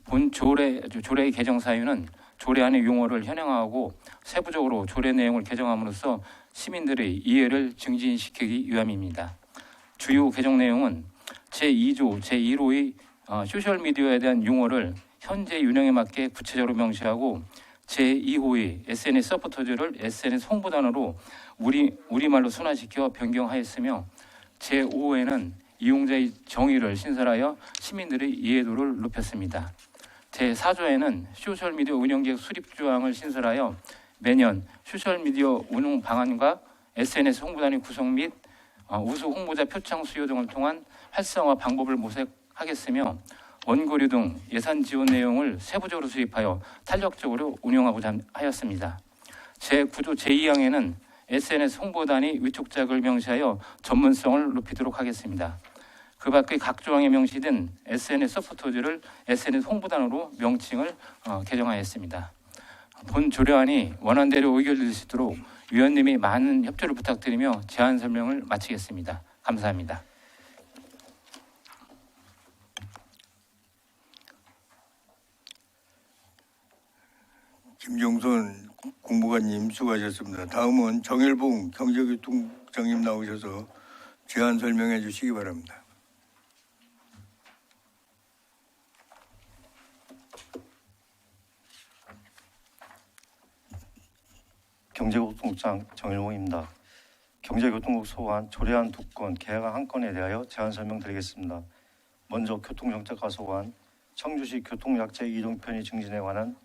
본 조례의 개정 사유는 조례안의 용어를 현행화하고 세부적으로 조례 내용을 개정함으로써 시민들의 이해를 증진시키기 위함입니다. 주요 개정 내용은 제2조 제1호의 소셜미디어에 대한 용어를 현재 유형에 맞게 구체적으로 명시하고 제2호의 SNS 서포터즈를 SNS 홍보단으로 우리말로 순화시켜 변경하였으며 제5호에는 이용자의 정의를 신설하여 시민들의 이해도를 높였습니다. 제4조에는 소셜미디어 운영계획 수립 조항을 신설하여 매년 소셜미디어 운영 방안과 SNS 홍보단의 구성 및 우수 홍보자 표창 수요 등을 통한 활성화 방법을 모색하겠으며 원고료 등 예산 지원 내용을 세부적으로 수립하여 탄력적으로 운영하고자 하였습니다. 제9조 제2항에는 SNS 홍보단이 위촉작을 명시하여 전문성을 높이도록 하겠습니다. 그 밖의 각 조항에 명시된 SNS 서포터즈를 SNS 홍보단으로 명칭을 개정하였습니다. 본 조례안이 원안대로 의결될 수 있도록 위원님이 많은 협조를 부탁드리며 제안 설명을 마치겠습니다. 감사합니다. 김종선 공무관님 수고하셨습니다. 다음은 정일봉 경제교통부장님 나오셔서 제안 설명해 주시기 바랍니다. 경제교통부장 정일봉입니다. 경제교통국 소관 조례안 2건, 계획안 1건에 대하여 제안 설명드리겠습니다. 먼저 교통정책과 소관 청주시 교통약자 이동편의 증진에 관한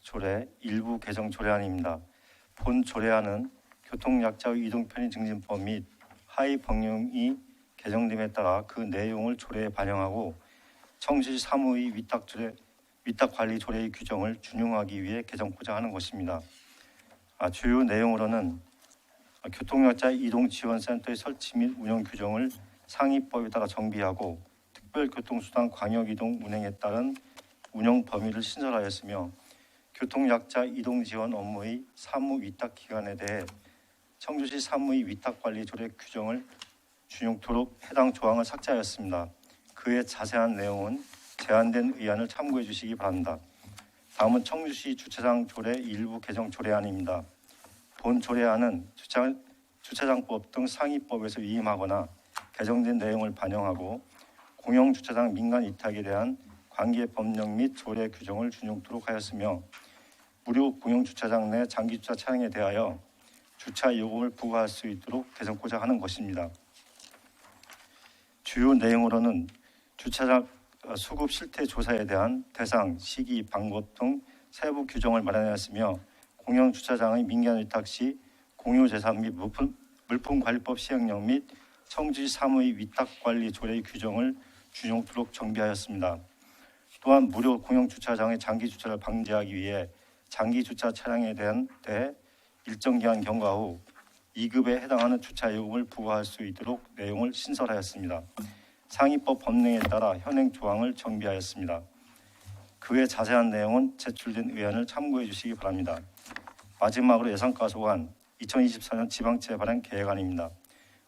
조례 일부 개정 조례안입니다. 본 조례안은 교통약자의 이동편의 증진법 및 하위 법령이 개정됨에 따라 그 내용을 조례에 반영하고 청주시 사무의 위탁관리 조례의 규정을 준용하기 위해 개정코자 하는 것입니다. 주요 내용으로는 교통약자 이동지원센터의 설치 및 운영 규정을 상위법에 따라 정비하고 특별교통수단 광역이동 운행에 따른 운영 범위를 신설하였으며 교통약자 이동지원 업무의 사무 위탁 기간에 대해 청주시 사무의 위탁관리 조례 규정을 준용토록 해당 조항을 삭제하였습니다. 그의 자세한 내용은 제안된 의안을 참고해 주시기 바랍니다. 다음은 청주시 주차장 조례 일부 개정 조례안입니다. 본 조례안은 주차장법 등 상위법에서 위임하거나 개정된 내용을 반영하고 공영주차장 민간 위탁에 대한 관계 법령 및 조례 규정을 준용토록 하였으며 무료 공영주차장 내 장기주차 차량에 대하여 주차 요금을 부과할 수 있도록 개정코자 하는 것입니다. 주요 내용으로는 주차장 수급 실태 조사에 대한 대상, 시기, 방법 등 세부 규정을 마련하였으며 공영주차장의 민간 위탁 시 공유재산 및 물품관리법 시행령 및 청주시 사무의 위탁관리 조례의 규정을 준용토록 정비하였습니다. 또한 무료 공영주차장의 장기주차를 방지하기 위해 장기주차 차량에 대해 일정 기간 경과 후 2급에 해당하는 주차 요금을 부과할 수 있도록 내용을 신설하였습니다. 상위법 법령에 따라 현행 조항을 정비하였습니다. 그의 자세한 내용은 제출된 의안을 참고해 주시기 바랍니다. 마지막으로 예산과 소관 2024년 지방채 발행 계획안입니다.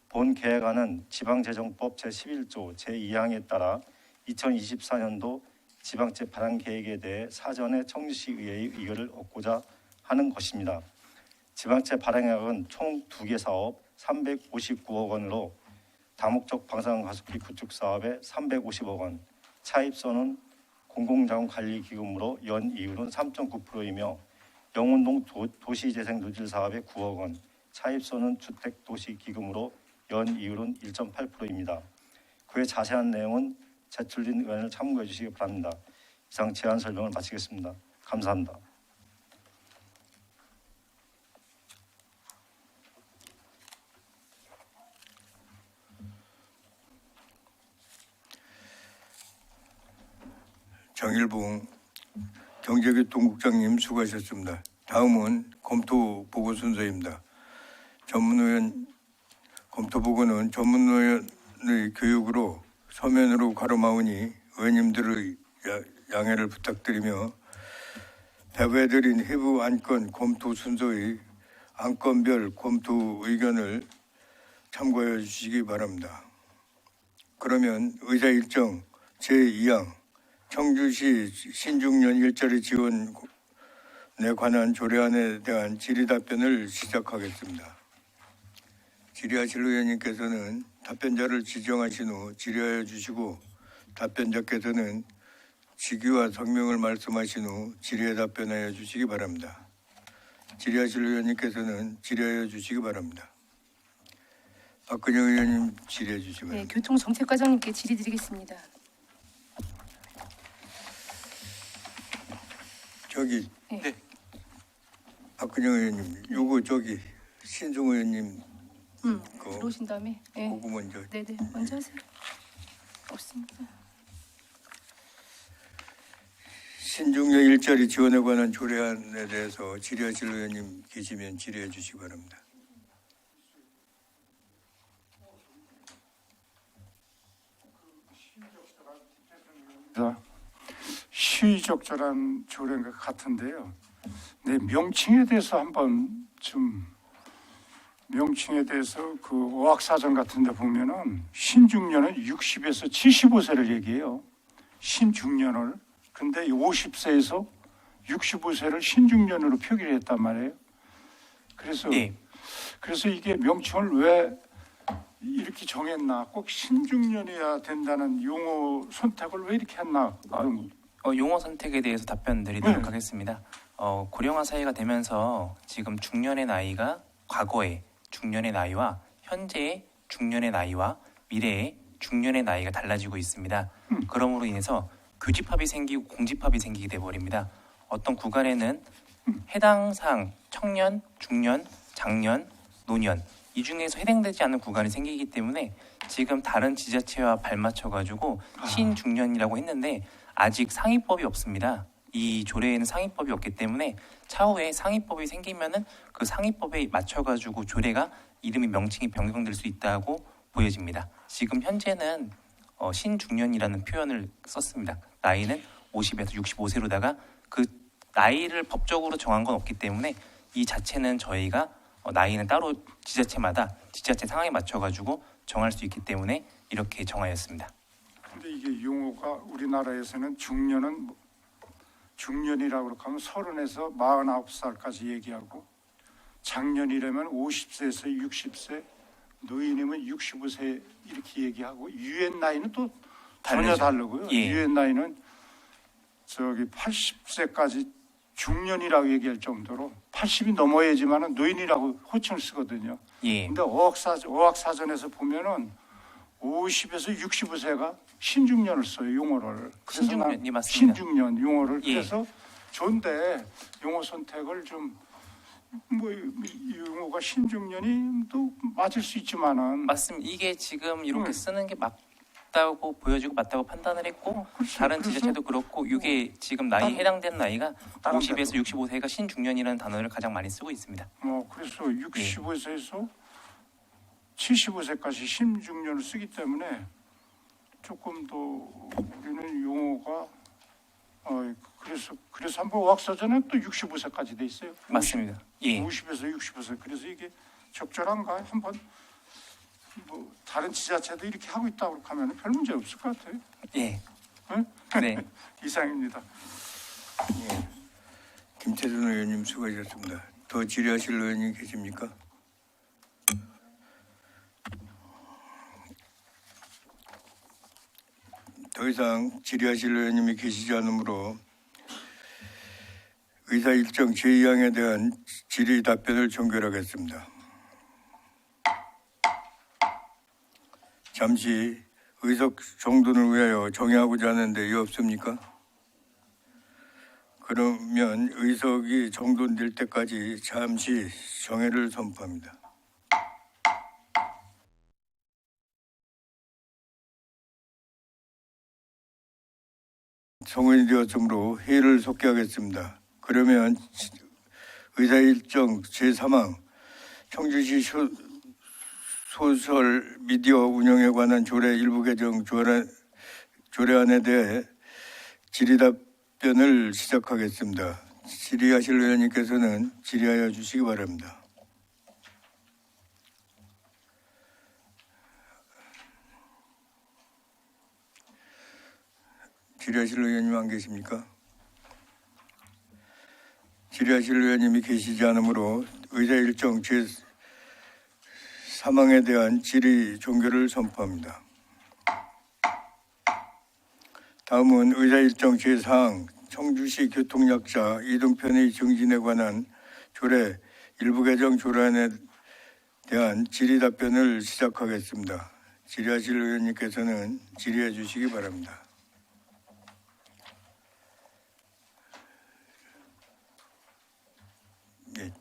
본 계획안은 지방재정법 제11조 제2항에 따라 2024년도 지방채 발행 계획에 대해 사전에 청주시의회의 의결을 얻고자 하는 것입니다. 지방채 발행액은 총 2개 사업 359억 원으로 다목적 방산가습기 구축 사업에 350억 원, 차입선은 공공자원관리기금으로 연 이율은 3.9%이며 영운동 도시재생노질 사업에 9억 원, 차입선은 주택도시기금으로 연 이율은 1.8%입니다. 그의 자세한 내용은 제출된 의안을 참고해 주시기 바랍니다. 이상 제안 설명을 마치겠습니다. 감사합니다. 정일봉 경제교통국장님 수고하셨습니다. 다음은 검토 보고 순서입니다. 전문위원 검토 보고는 전문위원의 교육으로 서면으로 가로마우니 의원님들의 양해를 부탁드리며 배부해드린 해부 안건 검토 순서의 안건별 검토 의견을 참고해 주시기 바랍니다. 그러면 의사 일정 제2항 청주시 신중년 일자리 지원에 관한 조례안에 대한 질의답변을 시작하겠습니다. 질의하실 의원님께서는 답변자를 지정하신 후 질의하여 주시고 답변자께서는 직위와 성명을 말씀하신 후 질의에 답변하여 주시기 바랍니다. 질의하실 의원님께서는 질의하여 주시기 바랍니다. 박근영 의원님 질의해 주시기 네, 바랍니다. 교통정책과장님께 질의드리겠습니다. 저기 네. 박근영 의원님, 요거 저기 신중 의원님 들어오신 다음에 네. 그거 먼저. 네네 먼저 하세요. 없습니다. 신중년 일자리 지원에 관한 조례안에 대해서 질의하실 의원님 계시면 질의해 주시기 바랍니다. 시의적절한 조례인 것 같은데요. 네, 명칭에 대해서 한번 좀 명칭에 대해서 그 어학사전 같은 데 보면은 신중년은 60에서 75세를 얘기해요. 신중년을. 근데 50세에서 65세를 신중년으로 표기를 했단 말이에요. 그래서 그래서 이게 명칭을 왜 이렇게 정했나? 꼭 신중년이어야 된다는 용어 선택을 왜 이렇게 했나? 용어 선택에 대해서 답변드리도록 하겠습니다. 고령화 사회가 되면서 지금 중년의 나이가 과거의 중년의 나이와 현재의 중년의 나이와 미래의 중년의 나이가 달라지고 있습니다. 그러므로 인해서 교집합이 생기고 공집합이 생기게 돼버립니다. 어떤 구간에는 해당 사항 청년, 중년, 장년, 노년 이 중에서 해당되지 않는 구간이 생기기 때문에 지금 다른 지자체와 발맞춰가지고 신중년이라고 했는데 아직 상위법이 없습니다. 이 조례에는 상위법이 없기 때문에 차후에 상위법이 생기면은 그 상위법에 맞춰가지고 조례가 이름이 명칭이 변경될 수 있다고 보여집니다. 지금 현재는 신중년이라는 표현을 썼습니다. 나이는 50에서 65세로다가 그 나이를 법적으로 정한 건 없기 때문에 이 자체는 저희가 나이는 따로 지자체마다 지자체 상황에 맞춰가지고 정할 수 있기 때문에 이렇게 정하였습니다. 근데 이게 용어가 우리나라에서는 중년이라고 하면 30에서 49살까지 얘기하고 장년이라면 50세에서 60세, 노인이면 65세 이렇게 얘기하고 유엔 나이는 또 전혀 다르고요. 유엔 나이는 저기 80세까지 중년이라고 얘기할 정도로 80이 넘어야지만은 노인이라고 호칭을 쓰거든요. 근데 어학사전에서 보면은 50에서 65세가 신중년을 써요, 용어를. 그래서 신중년이 맞습니다. 신중년 용어를 그래서 좋은데 용어 선택을 좀 뭐 용어가 신중년이 또 맞을 수 있지만은 맞습니다. 이게 지금 이렇게 쓰는 게 맞다고 보여지고 맞다고 판단을 했고 다른 지자체도 그렇고 이게 지금 나이 해당되는 나이가 50에서 65세가 신중년이라는 단어를 가장 많이 쓰고 있습니다. 그래서 65세에서 75세까지 신중년을 쓰기 때문에 조금 더 우리는 용어가 그래서 한번 어학사전에 또 65세까지 돼 있어요. 맞습니다. 50에서 65세. 그래서 이게 적절한가? 한번 뭐 다른 지자체도 이렇게 하고 있다고 하면 별 문제 없을 것 같아요. 네. 응? 네. 이상입니다. 예. 김태준 의원님 수고하셨습니다. 더 질의하실 의원님 계십니까? 더 이상 질의하실 의원님이 계시지 않으므로 의사 일정 제2항에 대한 질의 답변을 종결하겠습니다. 잠시 의석 정돈을 위하여 정의하고자 하는데 이유 없습니까? 그러면 의석이 정돈될 때까지 잠시 정회를 선포합니다. 성원이 되었으므로 회의를 속개하겠습니다. 그러면 의사 일정 제3항 청주시 소설 미디어 운영에 관한 조례 일부 개정 조례안에 대해 질의 답변을 시작하겠습니다. 질의하실 의원님께서는 질의하여 주시기 바랍니다. 질의하실 의원님 안 계십니까? 질의하실 의원님이 계시지 않으므로 의사 일정 제3항에 대한 질의 종결을 선포합니다. 다음은 의사 일정 제4항 청주시 교통약자 이동편의 증진에 관한 조례 일부 개정 조례안에 대한 질의 답변을 시작하겠습니다. 질의하실 의원님께서는 질의해 주시기 바랍니다. 예.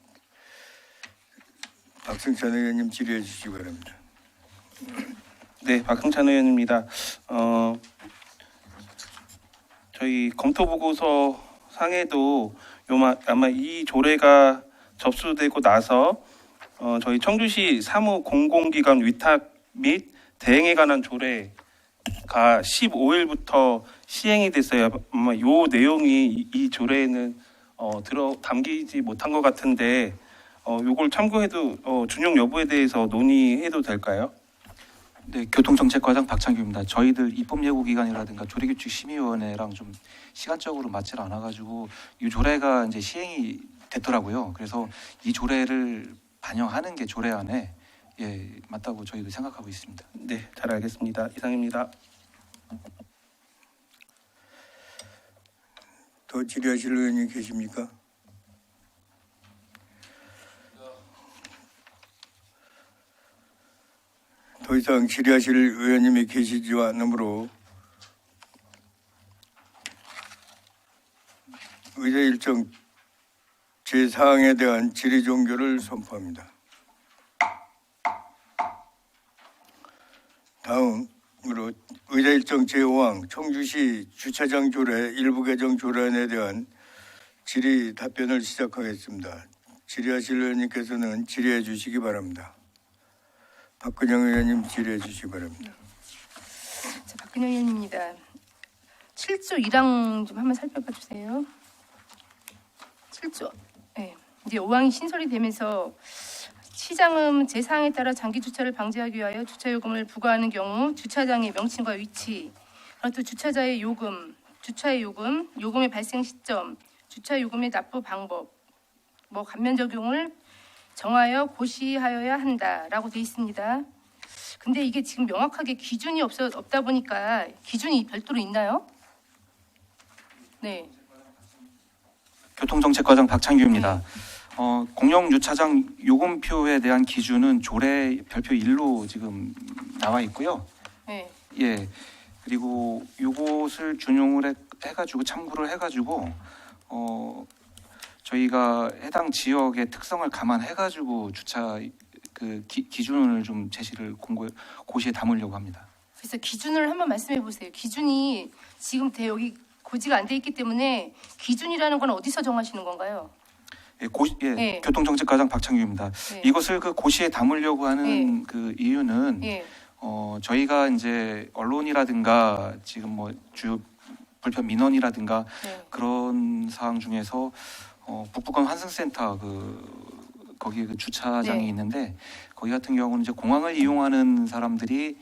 박승찬 의원님 질의해 주시기 바랍니다. 네, 박흥찬 의원입니다. 저희 검토 보고서 상에도 아마 이 조례가 접수되고 나서 저희 청주시 사무 공공기관 위탁 및 대행에 관한 조례가 15일부터 시행이 됐어요. 아마 이 내용이 이 조례에는 담기지 못한 것 같은데 요걸 참고해도 준용 여부에 대해서 논의해도 될까요? 네, 교통정책과장 박창규입니다. 저희들 입법예고기관이라든가 조례규칙심의위원회랑 좀 시간적으로 맞질 않아가지고 이 조례가 이제 시행이 됐더라고요. 그래서 이 조례를 반영하는 게 조례안에 맞다고 저희도 생각하고 있습니다. 네, 잘 알겠습니다. 이상입니다. 더 질의하실 의원님 계십니까? 더 이상 질의하실 의원님이 계시지 않으므로 의사 일정 제4항에 대한 질의 종결을 선포합니다. 다음으로 의사 일정 제5항 청주시 주차장 조례 일부 개정 조례안에 대한 질의 답변을 시작하겠습니다. 질의하실 의원님께서는 질의해 주시기 바랍니다. 박근영 의원님 질의해 주시기 바랍니다. 자, 박근영 의원입니다. 7조 1항 좀 한번 살펴봐 주세요. 7조. 네. 이제 5항이 신설이 되면서 시장은 제4항에 따라 장기 주차를 방지하기 위하여 주차 요금을 부과하는 경우 주차장의 명칭과 위치, 그리고 또 주차자의 요금, 주차의 요금, 요금의 발생 시점, 주차 요금의 납부 방법, 감면 적용을 정하여 고시하여야 한다라고 돼 있습니다. 근데 이게 지금 명확하게 기준이 없다 보니까 기준이 별도로 있나요? 네. 교통정책과장 박창규입니다. 공영 주차장 요금표에 대한 기준은 조례 별표 1로 지금 나와 있고요. 네. 예. 그리고 요것을 준용을 해가지고 참고를 해가지고 저희가 해당 지역의 특성을 감안해가지고 주차 기준을 좀 제시를 고시에 담으려고 합니다. 그래서 기준을 한번 말씀해 보세요. 기준이 지금 여기 고지가 안 돼 있기 때문에 기준이라는 건 어디서 정하시는 건가요? 네. 교통정책과장 박창규입니다. 네. 이것을 고시에 담으려고 하는 이유는 저희가 이제 언론이라든가 지금 주요 불편 민원이라든가 그런 사항 중에서 북부권 환승센터 거기 주차장이 있는데 거기 같은 경우는 이제 공항을 이용하는 사람들이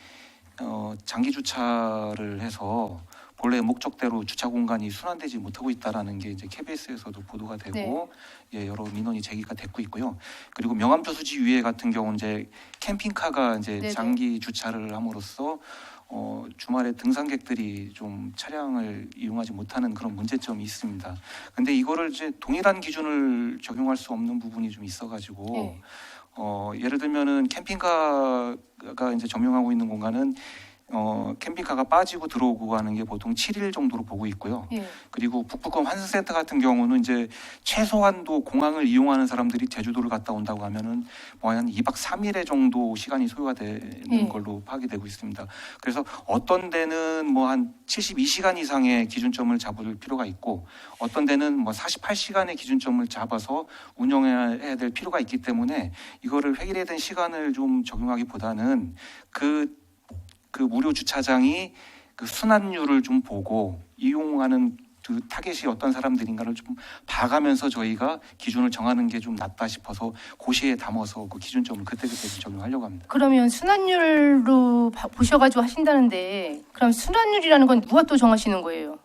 장기 주차를 해서 본래 목적대로 주차 공간이 순환되지 못하고 있다라는 게 이제 KBS에서도 보도가 되고 예, 여러 민원이 제기가 됐고 있고요. 그리고 명암저수지 위에 같은 경우는 이제 캠핑카가 이제 네네. 장기 주차를 함으로써 주말에 등산객들이 좀 차량을 이용하지 못하는 그런 문제점이 있습니다. 근데 이거를 이제 동일한 기준을 적용할 수 없는 부분이 좀 있어가지고 네. 예를 들면은 캠핑카가 이제 점용하고 있는 공간은 캠핑카가 빠지고 들어오고 하는 게 보통 7일 정도로 보고 있고요. 예. 그리고 북부권 환승센터 같은 경우는 이제 최소한도 공항을 이용하는 사람들이 제주도를 갔다 온다고 하면은 뭐 한 2박 3일의 정도 시간이 소요가 되는 예. 걸로 파악이 되고 있습니다. 그래서 어떤 데는 뭐 한 72시간 이상의 기준점을 잡을 필요가 있고 어떤 데는 뭐 48시간의 기준점을 잡아서 운영해야 될 필요가 있기 때문에 이거를 획일화된 시간을 좀 적용하기보다는 그 무료 주차장이 그 순환율을 좀 보고 이용하는 그 타겟이 어떤 사람들인가를 좀 봐가면서 저희가 기준을 정하는 게 좀 낫다 싶어서 고시에 담아서 그 기준점을 그때그때 좀 적용하려고 합니다. 그러면 순환율로 보셔가지고 하신다는데 그럼 순환율이라는 건 누가 또 정하시는 거예요?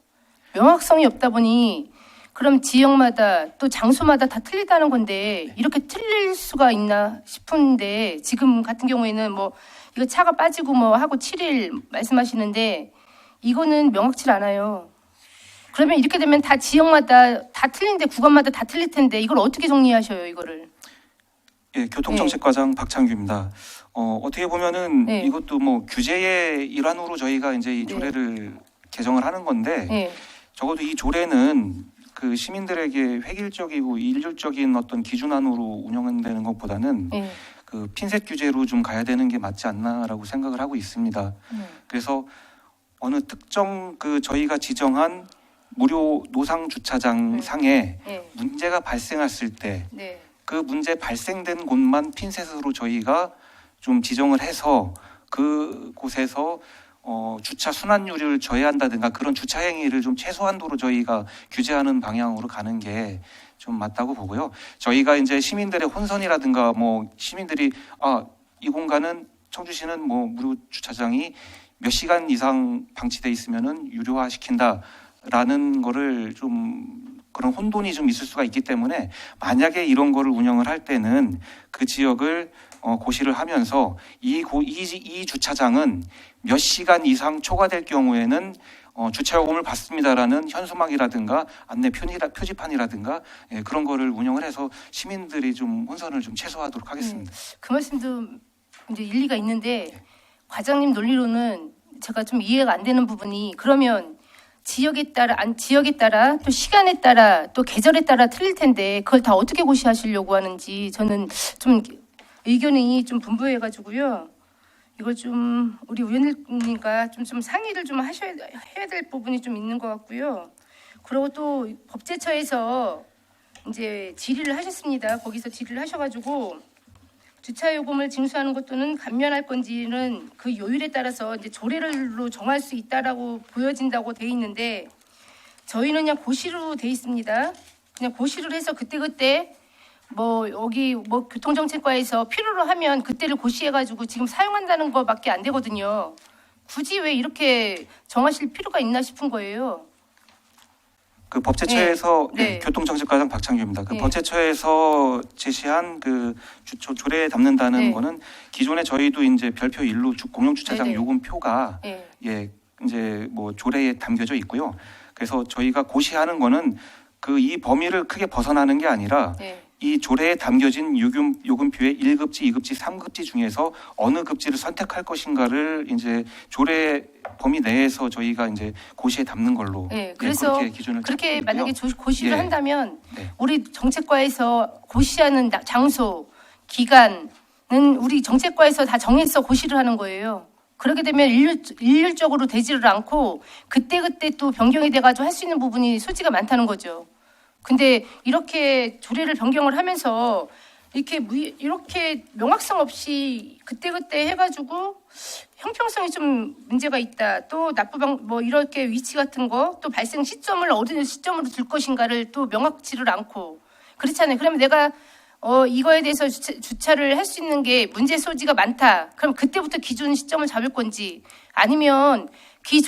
명확성이 없다 보니 그럼 지역마다 또 장소마다 다 틀리다는 건데 이렇게 틀릴 수가 있나 싶은데 지금 같은 경우에는 뭐 이거 차가 빠지고 뭐 하고 7일 말씀하시는데 이거는 명확치 않아요. 그러면 이렇게 되면 다 지역마다 다 틀린데 구간마다 다 틀릴 텐데 이걸 어떻게 정리하셔요 이거를? 예, 교통정책과장 박창규입니다. 어떻게 보면은 네. 이것도 뭐 규제의 일환으로 저희가 이제 이 네. 조례를 개정을 하는 건데 예. 적어도 이 조례는 그 시민들에게 획일적이고 일률적인 어떤 기준안으로 운영되는 것보다는 예. 그 핀셋 규제로 좀 가야 되는 게 맞지 않나라고 생각을 하고 있습니다. 그래서 어느 특정 그 저희가 지정한 무료 노상 주차장 상에 예. 문제가 발생했을 때 네. 그 문제 발생된 곳만 핀셋으로 저희가 좀 지정을 해서 그 곳에서 주차 순환율을 저해한다든가 그런 주차 행위를 좀 최소한도로 저희가 규제하는 방향으로 가는 게 좀 맞다고 보고요. 저희가 이제 시민들의 혼선이라든가 뭐 시민들이 이 공간은 청주시는 뭐 무료 주차장이 몇 시간 이상 방치돼 있으면은 유료화 시킨다라는 거를 좀 그런 혼돈이 좀 있을 수가 있기 때문에 만약에 이런 거를 운영을 할 때는 그 지역을 고시를 하면서 이 주차장은 몇 시간 이상 초과될 경우에는 주차요금을 받습니다라는 현수막이라든가 안내 표지판이라든가 그런 거를 운영을 해서 시민들이 좀 혼선을 좀 최소화하도록 하겠습니다. 그 말씀도 이제 일리가 있는데 과장님 논리로는 제가 좀 이해가 안 되는 부분이 그러면 지역에 따라 또 시간에 따라 또 계절에 따라 틀릴 텐데 그걸 다 어떻게 고시하시려고 하는지 저는 좀 의견이 좀 분분해가지고요. 이걸 좀 우리 의원님과 좀 상의를 좀 해야 될 부분이 좀 있는 것 같고요. 그리고 또 법제처에서 이제 질의를 하셨습니다. 거기서 질의를 하셔가지고 주차 요금을 징수하는 것도는 감면할 건지는 그 요율에 따라서 이제 조례로 정할 수 있다라고 보여진다고 돼 있는데 저희는 그냥 고시로 돼 있습니다. 그냥 고시를 해서 그때 뭐 여기 뭐 교통정책과에서 필요로 하면 그때를 고시해가지고 지금 사용한다는 거밖에 안 되거든요. 굳이 왜 이렇게 정하실 필요가 있나 싶은 거예요. 그 법제처에서 네. 네. 교통정책과장 박창규입니다. 그 네. 법제처에서 제시한 그 조례에 담는다는 네. 거는 기존에 저희도 이제 별표 1로 공영주차장 네, 네. 요금표가 예. 이제 뭐 조례에 담겨져 있고요. 그래서 저희가 고시하는 거는 그 이 범위를 크게 벗어나는 게 아니라 네. 이 조례에 담겨진 요금표의 1급지, 2급지, 3급지 중에서 어느 급지를 선택할 것인가를 이제 조례 범위 내에서 저희가 이제 고시에 담는 걸로 네, 그래서 그렇게 기준을 그렇게 잡고 만약에 있고요. 고시를 예. 한다면 네. 우리 정책과에서 고시하는 장소, 기간은 우리 정책과에서 다 정해서 고시를 하는 거예요. 그렇게 되면 일률적으로 되지를 않고 그때그때 또 변경이 돼가지고 할 수 있는 부분이 소지가 많다는 거죠. 근데 이렇게 조례를 변경을 하면서 이렇게 명확성 없이 그때그때 해가지고 형평성이 좀 문제가 있다. 또 뭐 이렇게 위치 같은 거 또 발생 시점을 어느 시점으로 둘 것인가를 또 명확치를 않고 그렇잖아요. 그러면 내가 이거에 대해서 주차를 할 수 있는 게 문제 소지가 많다. 그럼 그때부터 기준 시점을 잡을 건지 아니면 그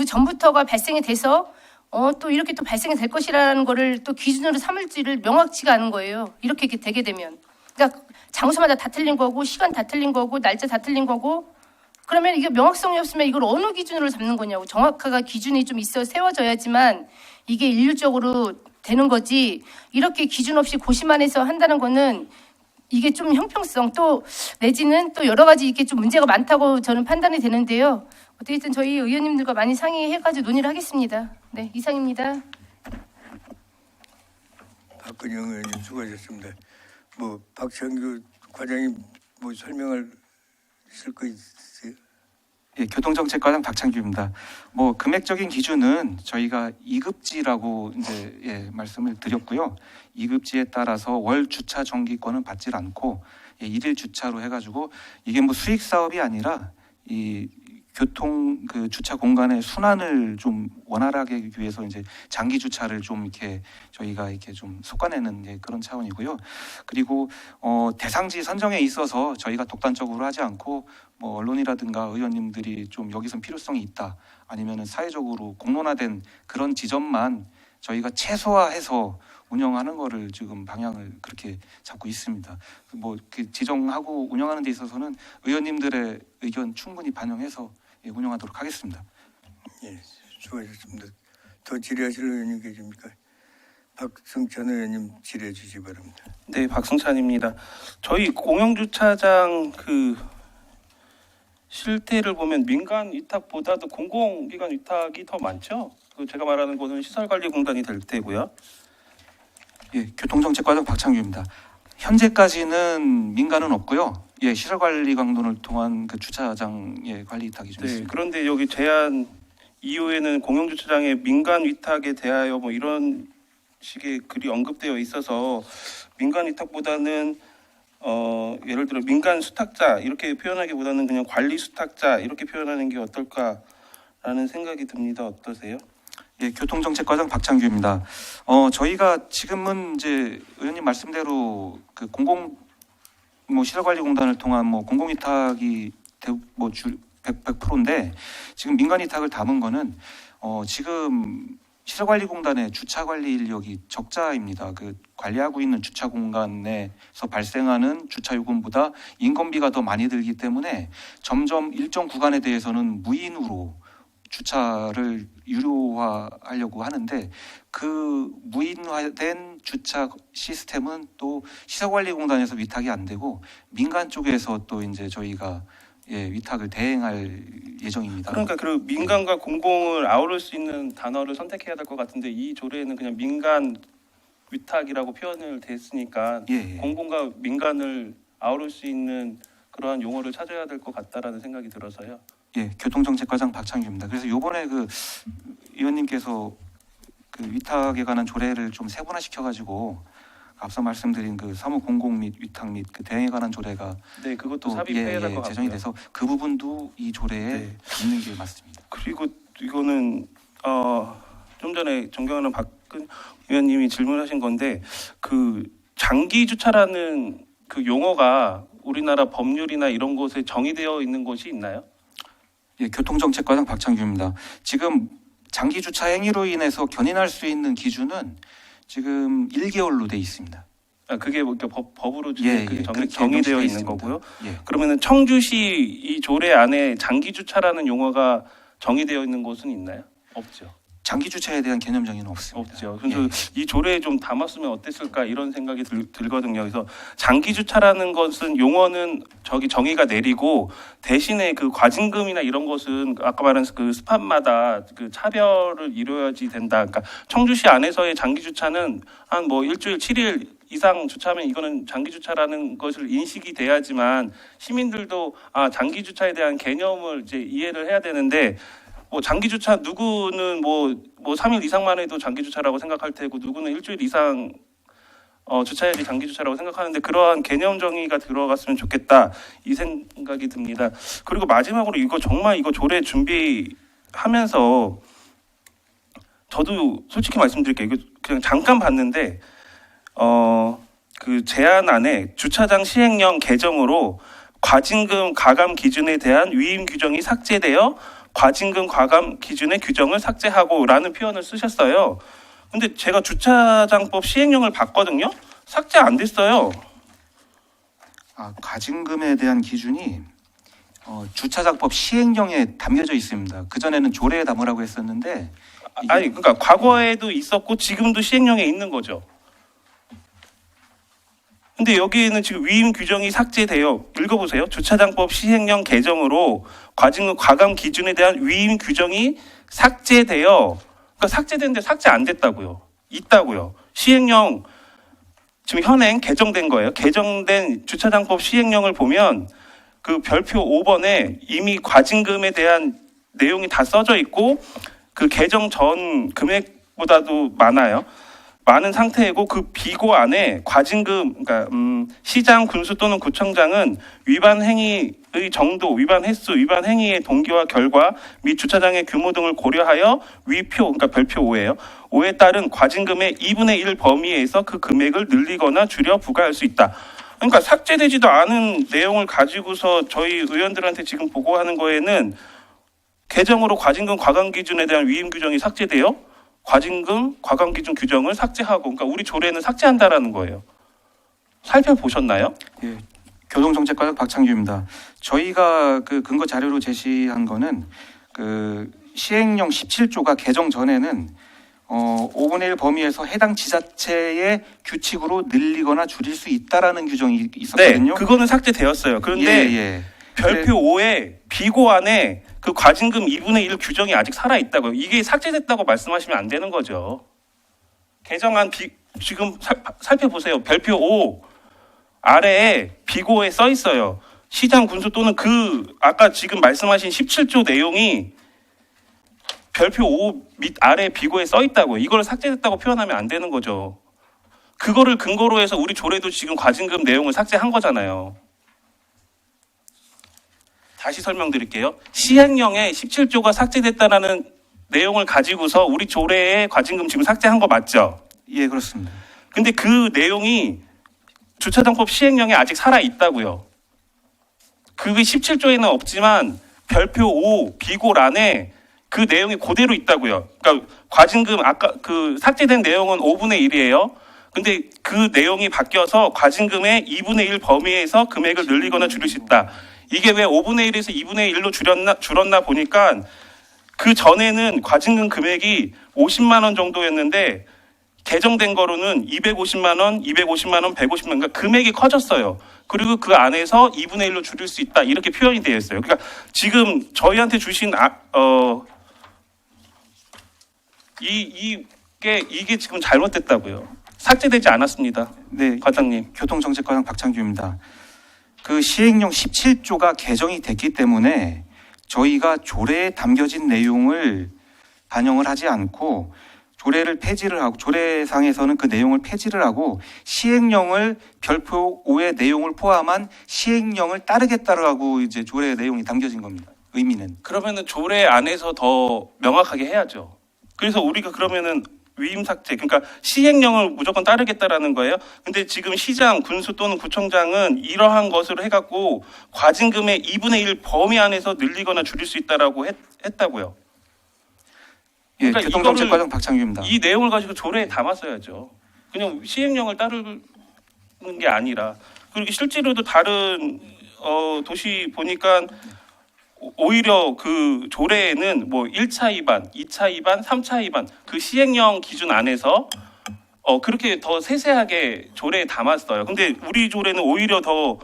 전부터가 발생이 돼서 또 이렇게 또 발생이 될 것이라는 거를 또 기준으로 삼을지를 명확치가 않은 거예요. 이렇게 되게 되면. 그러니까 장소마다 다 틀린 거고 시간 다 틀린 거고 날짜 다 틀린 거고 그러면 이게 명확성이 없으면 이걸 어느 기준으로 잡는 거냐고. 정확한 기준이 좀 있어 세워져야지만 이게 일률적으로 되는 거지. 이렇게 기준 없이 고시만해서 한다는 거는 이게 좀 형평성 또 내지는 또 여러 가지 이렇게 좀 문제가 많다고 저는 판단이 되는데요. 어쨌든 저희 의원님들과 많이 상의해가지고 논의를 하겠습니다. 네, 이상입니다. 박근영 의원님 수고하셨습니다. 뭐 박창규 과장님 뭐 설명할 거 있으세요? 예, 교통정책과장 박창규입니다. 뭐 금액적인 기준은 저희가 2급지라고 이제 말씀을 드렸고요. 2급지에 따라서 월 주차 정기권은 받질 않고 일일 주차로 해가지고 이게 뭐 수익 사업이 아니라 이 교통 그 주차 공간의 순환을 좀 원활하게 하기 위해서 이제 장기 주차를 좀 이렇게 저희가 이렇게 좀 솎아내는 그런 차원이고요. 그리고 대상지 선정에 있어서 저희가 독단적으로 하지 않고 뭐 언론이라든가 의원님들이 좀 여기선 필요성이 있다 아니면은 사회적으로 공론화된 그런 지점만 저희가 최소화해서 운영하는 거를 지금 방향을 그렇게 잡고 있습니다. 뭐 그 지정하고 운영하는 데 있어서는 의원님들의 의견 충분히 반영해서 운영하도록 하겠습니다. 예, 수고하셨습니다. 더 질의하실 의원님 계십니까? 박승찬 의원님 질의해 주시기 바랍니다. 네, 박승찬입니다. 저희 공영주차장 그 실태를 보면 민간 위탁보다도 공공기관 위탁이 더 많죠. 그 제가 말하는 곳은 시설관리공단이 될 테고요. 예, 교통정책과장 박창규입니다. 현재까지는 민간은 없고요. 예, 시설관리공단을 통한 그 주차장의 관리 위탁이 좀 네, 있습니다. 그런데 여기 제안 이후에는 공영주차장의 민간 위탁에 대하여 뭐 이런 식의 글이 언급되어 있어서 민간 위탁보다는 예를 들어 민간 수탁자 이렇게 표현하기보다는 그냥 관리 수탁자 이렇게 표현하는 게 어떨까라는 생각이 듭니다. 어떠세요? 예, 교통정책과장 박창규입니다. 저희가 지금은 이제 의원님 말씀대로 그 시설관리공단을 통한 뭐 공공위탁이 뭐 100%인데 지금 민간위탁을 담은 거는 지금 시설관리공단의 주차관리 인력이 적자입니다. 그 관리하고 있는 주차 공간에서 발생하는 주차 요금보다 인건비가 더 많이 들기 때문에 점점 일정 구간에 대해서는 무인으로 주차를 유료화하려고 하는데 그 무인화된 주차 시스템은 또 시설관리공단에서 위탁이 안 되고 민간 쪽에서 또 이제 저희가 위탁을 대행할 예정입니다. 그러니까 그 민간과 공공을 아우를 수 있는 단어를 선택해야 될 것 같은데 이 조례에는 그냥 민간 위탁이라고 표현을 됐으니까 공공과 민간을 아우를 수 있는 그러한 용어를 찾아야 될 것 같다라는 생각이 들어서요. 예, 교통정책과장 박창규입니다. 그래서 이번에 그 의원님께서 그 위탁에 관한 조례를 좀 세분화시켜가지고 앞서 말씀드린 그 사무공공 및 위탁 및 그 대행에 관한 조례가 네, 그것도 삽입해야 될 것 같고요. 제정이 돼서 그 부분도 이 조례에 있는 게 맞습니다. 그리고 이거는 좀 전에 존경하는 박근 의원님이 질문하신 건데 그 장기 주차라는 그 용어가 우리나라 법률이나 이런 곳에 정의되어 있는 곳이 있나요? 예, 교통정책과장 박창규입니다. 지금 장기 주차 행위로 인해서 견인할 수 있는 기준은 지금 1개월로 돼 있습니다. 그게 뭐 법으로 그렇게 정의되어 있는 있습니다. 거고요. 예. 그러면은 청주시 이 조례 안에 장기 주차라는 용어가 정의되어 있는 곳은 있나요? 없죠. 장기 주차에 대한 개념 정의는 없습니다. 없죠. 그래서 이 조례에 좀 담았으면 어땠을까 이런 생각이 들거든요. 그래서 장기 주차라는 것은 용어는 저기 정의가 내리고 대신에 그 과징금이나 이런 것은 아까 말한 그 스팟마다 그 차별을 이루어야지 된다. 그러니까 청주시 안에서의 장기 주차는 한 뭐 일주일 7일 이상 주차하면 이거는 장기 주차라는 것을 인식이 돼야지만 시민들도 장기 주차에 대한 개념을 이제 이해를 해야 되는데. 뭐 장기 주차 누구는 뭐 3일 이상만 해도 장기 주차라고 생각할 테고 누구는 일주일 이상 주차해야지 장기 주차라고 생각하는데 그러한 개념 정의가 들어갔으면 좋겠다 이 생각이 듭니다. 그리고 마지막으로 이거 조례 준비하면서 저도 솔직히 말씀드릴게요. 이거 그냥 잠깐 봤는데 그 제안안에 주차장 시행령 개정으로 과징금 과감 기준에 대한 위임 규정이 삭제되어 과징금 과감 기준의 규정을 삭제하고라는 표현을 쓰셨어요. 근데 제가 주차장법 시행령을 봤거든요. 삭제 안 됐어요. 과징금에 대한 기준이 주차장법 시행령에 담겨져 있습니다. 그 전에는 조례에 담으라고 했었는데 아니 그러니까 과거에도 있었고 지금도 시행령에 있는 거죠. 근데 여기에는 지금 위임 규정이 삭제돼요. 읽어보세요. 주차장법 시행령 개정으로 과징금 과감 기준에 대한 위임 규정이 삭제돼요. 그러니까 삭제됐는데 삭제 안 됐다고요. 있다고요. 시행령 지금 현행 개정된 거예요. 개정된 주차장법 시행령을 보면 그 별표 5번에 이미 과징금에 대한 내용이 다 써져 있고 그 개정 전 금액보다도 많은 상태이고 그 비고 안에 과징금, 그러니까 시장, 군수 또는 구청장은 위반 행위의 정도, 위반 횟수, 위반 행위의 동기와 결과 및 주차장의 규모 등을 고려하여 위표, 그러니까 별표 5예요. 5에 따른 과징금의 2분의 1 범위에서 그 금액을 늘리거나 줄여 부과할 수 있다. 그러니까 삭제되지도 않은 내용을 가지고서 저희 의원들한테 지금 보고하는 거에는 개정으로 과징금 과감 기준에 대한 위임 규정이 삭제돼요. 과징금 과감 기준 규정을 삭제하고, 그러니까 우리 조례는 삭제한다라는 거예요. 살펴보셨나요? 예, 교통정책과장 박창규입니다. 저희가 그 근거 자료로 제시한 거는 그 시행령 17조가 개정 전에는 5분의 1 범위에서 해당 지자체의 규칙으로 늘리거나 줄일 수 있다라는 규정이 있었거든요. 네, 그거는 삭제되었어요. 그런데 별표 5에 비고 안에 그 과징금 2분의 1 규정이 아직 살아 있다고요. 이게 삭제됐다고 말씀하시면 안 되는 거죠. 개정안 지금 살펴보세요. 별표 5 아래에 비고에 써 있어요. 시장, 군수 또는 그 아까 지금 말씀하신 17조 내용이 별표 5 밑 아래 비고에 써 있다고요. 이걸 삭제됐다고 표현하면 안 되는 거죠. 그거를 근거로 해서 우리 조례도 지금 과징금 내용을 삭제한 거잖아요. 다시 설명드릴게요. 시행령에 17조가 삭제됐다라는 내용을 가지고서 우리 조례에 과징금 지금 삭제한 거 맞죠? 예, 그렇습니다. 근데 그 내용이 주차장법 시행령에 아직 살아 있다고요. 그게 17조에는 없지만 별표 5 비고란에 그 내용이 그대로 있다고요. 그러니까 과징금 아까 그 삭제된 내용은 5분의 1이에요. 근데 그 내용이 바뀌어서 과징금의 2분의 1 범위에서 금액을 늘리거나 줄일 수 있다. 이게 왜 5분의 1에서 2분의 1로 줄었나 보니까 그 전에는 과징금 금액이 50만 원 정도였는데 개정된 거로는 250만 원, 250만 원, 150만 원, 그러니까 금액이 커졌어요. 그리고 그 안에서 2분의 1로 줄일 수 있다 이렇게 표현이 되어 있어요. 그러니까 지금 저희한테 주신 이게 지금 잘못됐다고요. 삭제되지 않았습니다. 네, 과장님. 교통정책과장 박창규입니다. 그 시행령 17조가 개정이 됐기 때문에 저희가 조례에 담겨진 내용을 반영을 하지 않고 조례를 폐지를 하고 조례상에서는 그 내용을 폐지를 하고 시행령을 별표 5의 내용을 포함한 시행령을 따르겠다라고 이제 조례 내용이 담겨진 겁니다. 의미는. 그러면은 조례 안에서 더 명확하게 해야죠. 그래서 우리가 그러면은 위임 삭제, 그러니까 시행령을 무조건 따르겠다라는 거예요. 근데 지금 시장, 군수 또는 구청장은 이러한 것으로 해갖고 과징금의 2분의 1 범위 안에서 늘리거나 줄일 수 있다라고 했다고요. 예, 그러니까 교통정책과장 박창규입니다. 이 내용을 가지고 조례에 담았어야죠. 그냥 시행령을 따르는 게 아니라. 그리고 실제로도 다른 도시 보니까 오히려 그 조례에는 뭐 1차 위반, 2차 위반, 3차 위반 그 시행령 기준 안에서 그렇게 더 세세하게 조례에 담았어요. 근데 우리 조례는 오히려 더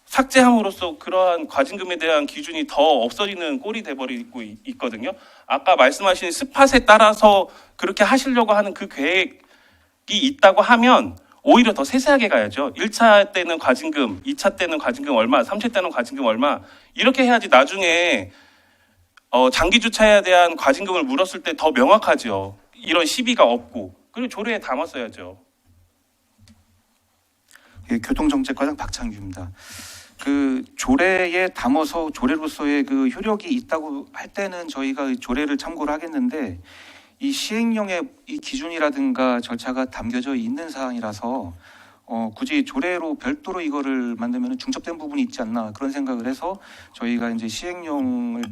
삭제함으로써 그러한 과징금에 대한 기준이 더 없어지는 꼴이 돼버리고 있거든요. 아까 말씀하신 스팟에 따라서 그렇게 하시려고 하는 그 계획이 있다고 하면 오히려 더 세세하게 가야죠. 1차 때는 과징금, 2차 때는 과징금 얼마, 3차 때는 과징금 얼마 이렇게 해야지 나중에 장기 주차에 대한 과징금을 물었을 때 더 명확하죠. 이런 시비가 없고. 그리고 조례에 담았어야죠. 예, 교통정책과장 박창규입니다. 그 조례에 담아서 조례로서의 그 효력이 있다고 할 때는 저희가 조례를 참고를 하겠는데 이 시행령의 이 기준이라든가 절차가 담겨져 있는 사항이라서 굳이 조례로 별도로 이거를 만들면 중첩된 부분이 있지 않나 그런 생각을 해서 저희가 이제 시행령을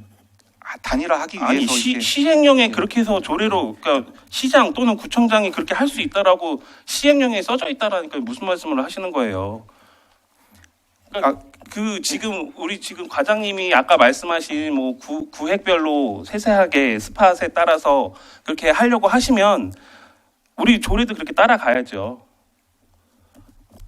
단일화하기 위해서 아니 이렇게 시행령에 그렇게 해서 조례로 그러니까 시장 또는 구청장이 그렇게 할 수 있다라고 시행령에 써져 있다라니까 무슨 말씀을 하시는 거예요? 그러니까 그 지금 우리 지금 과장님이 아까 말씀하신 뭐 구획별로 세세하게 스팟에 따라서 그렇게 하려고 하시면 우리 조례도 그렇게 따라가야죠.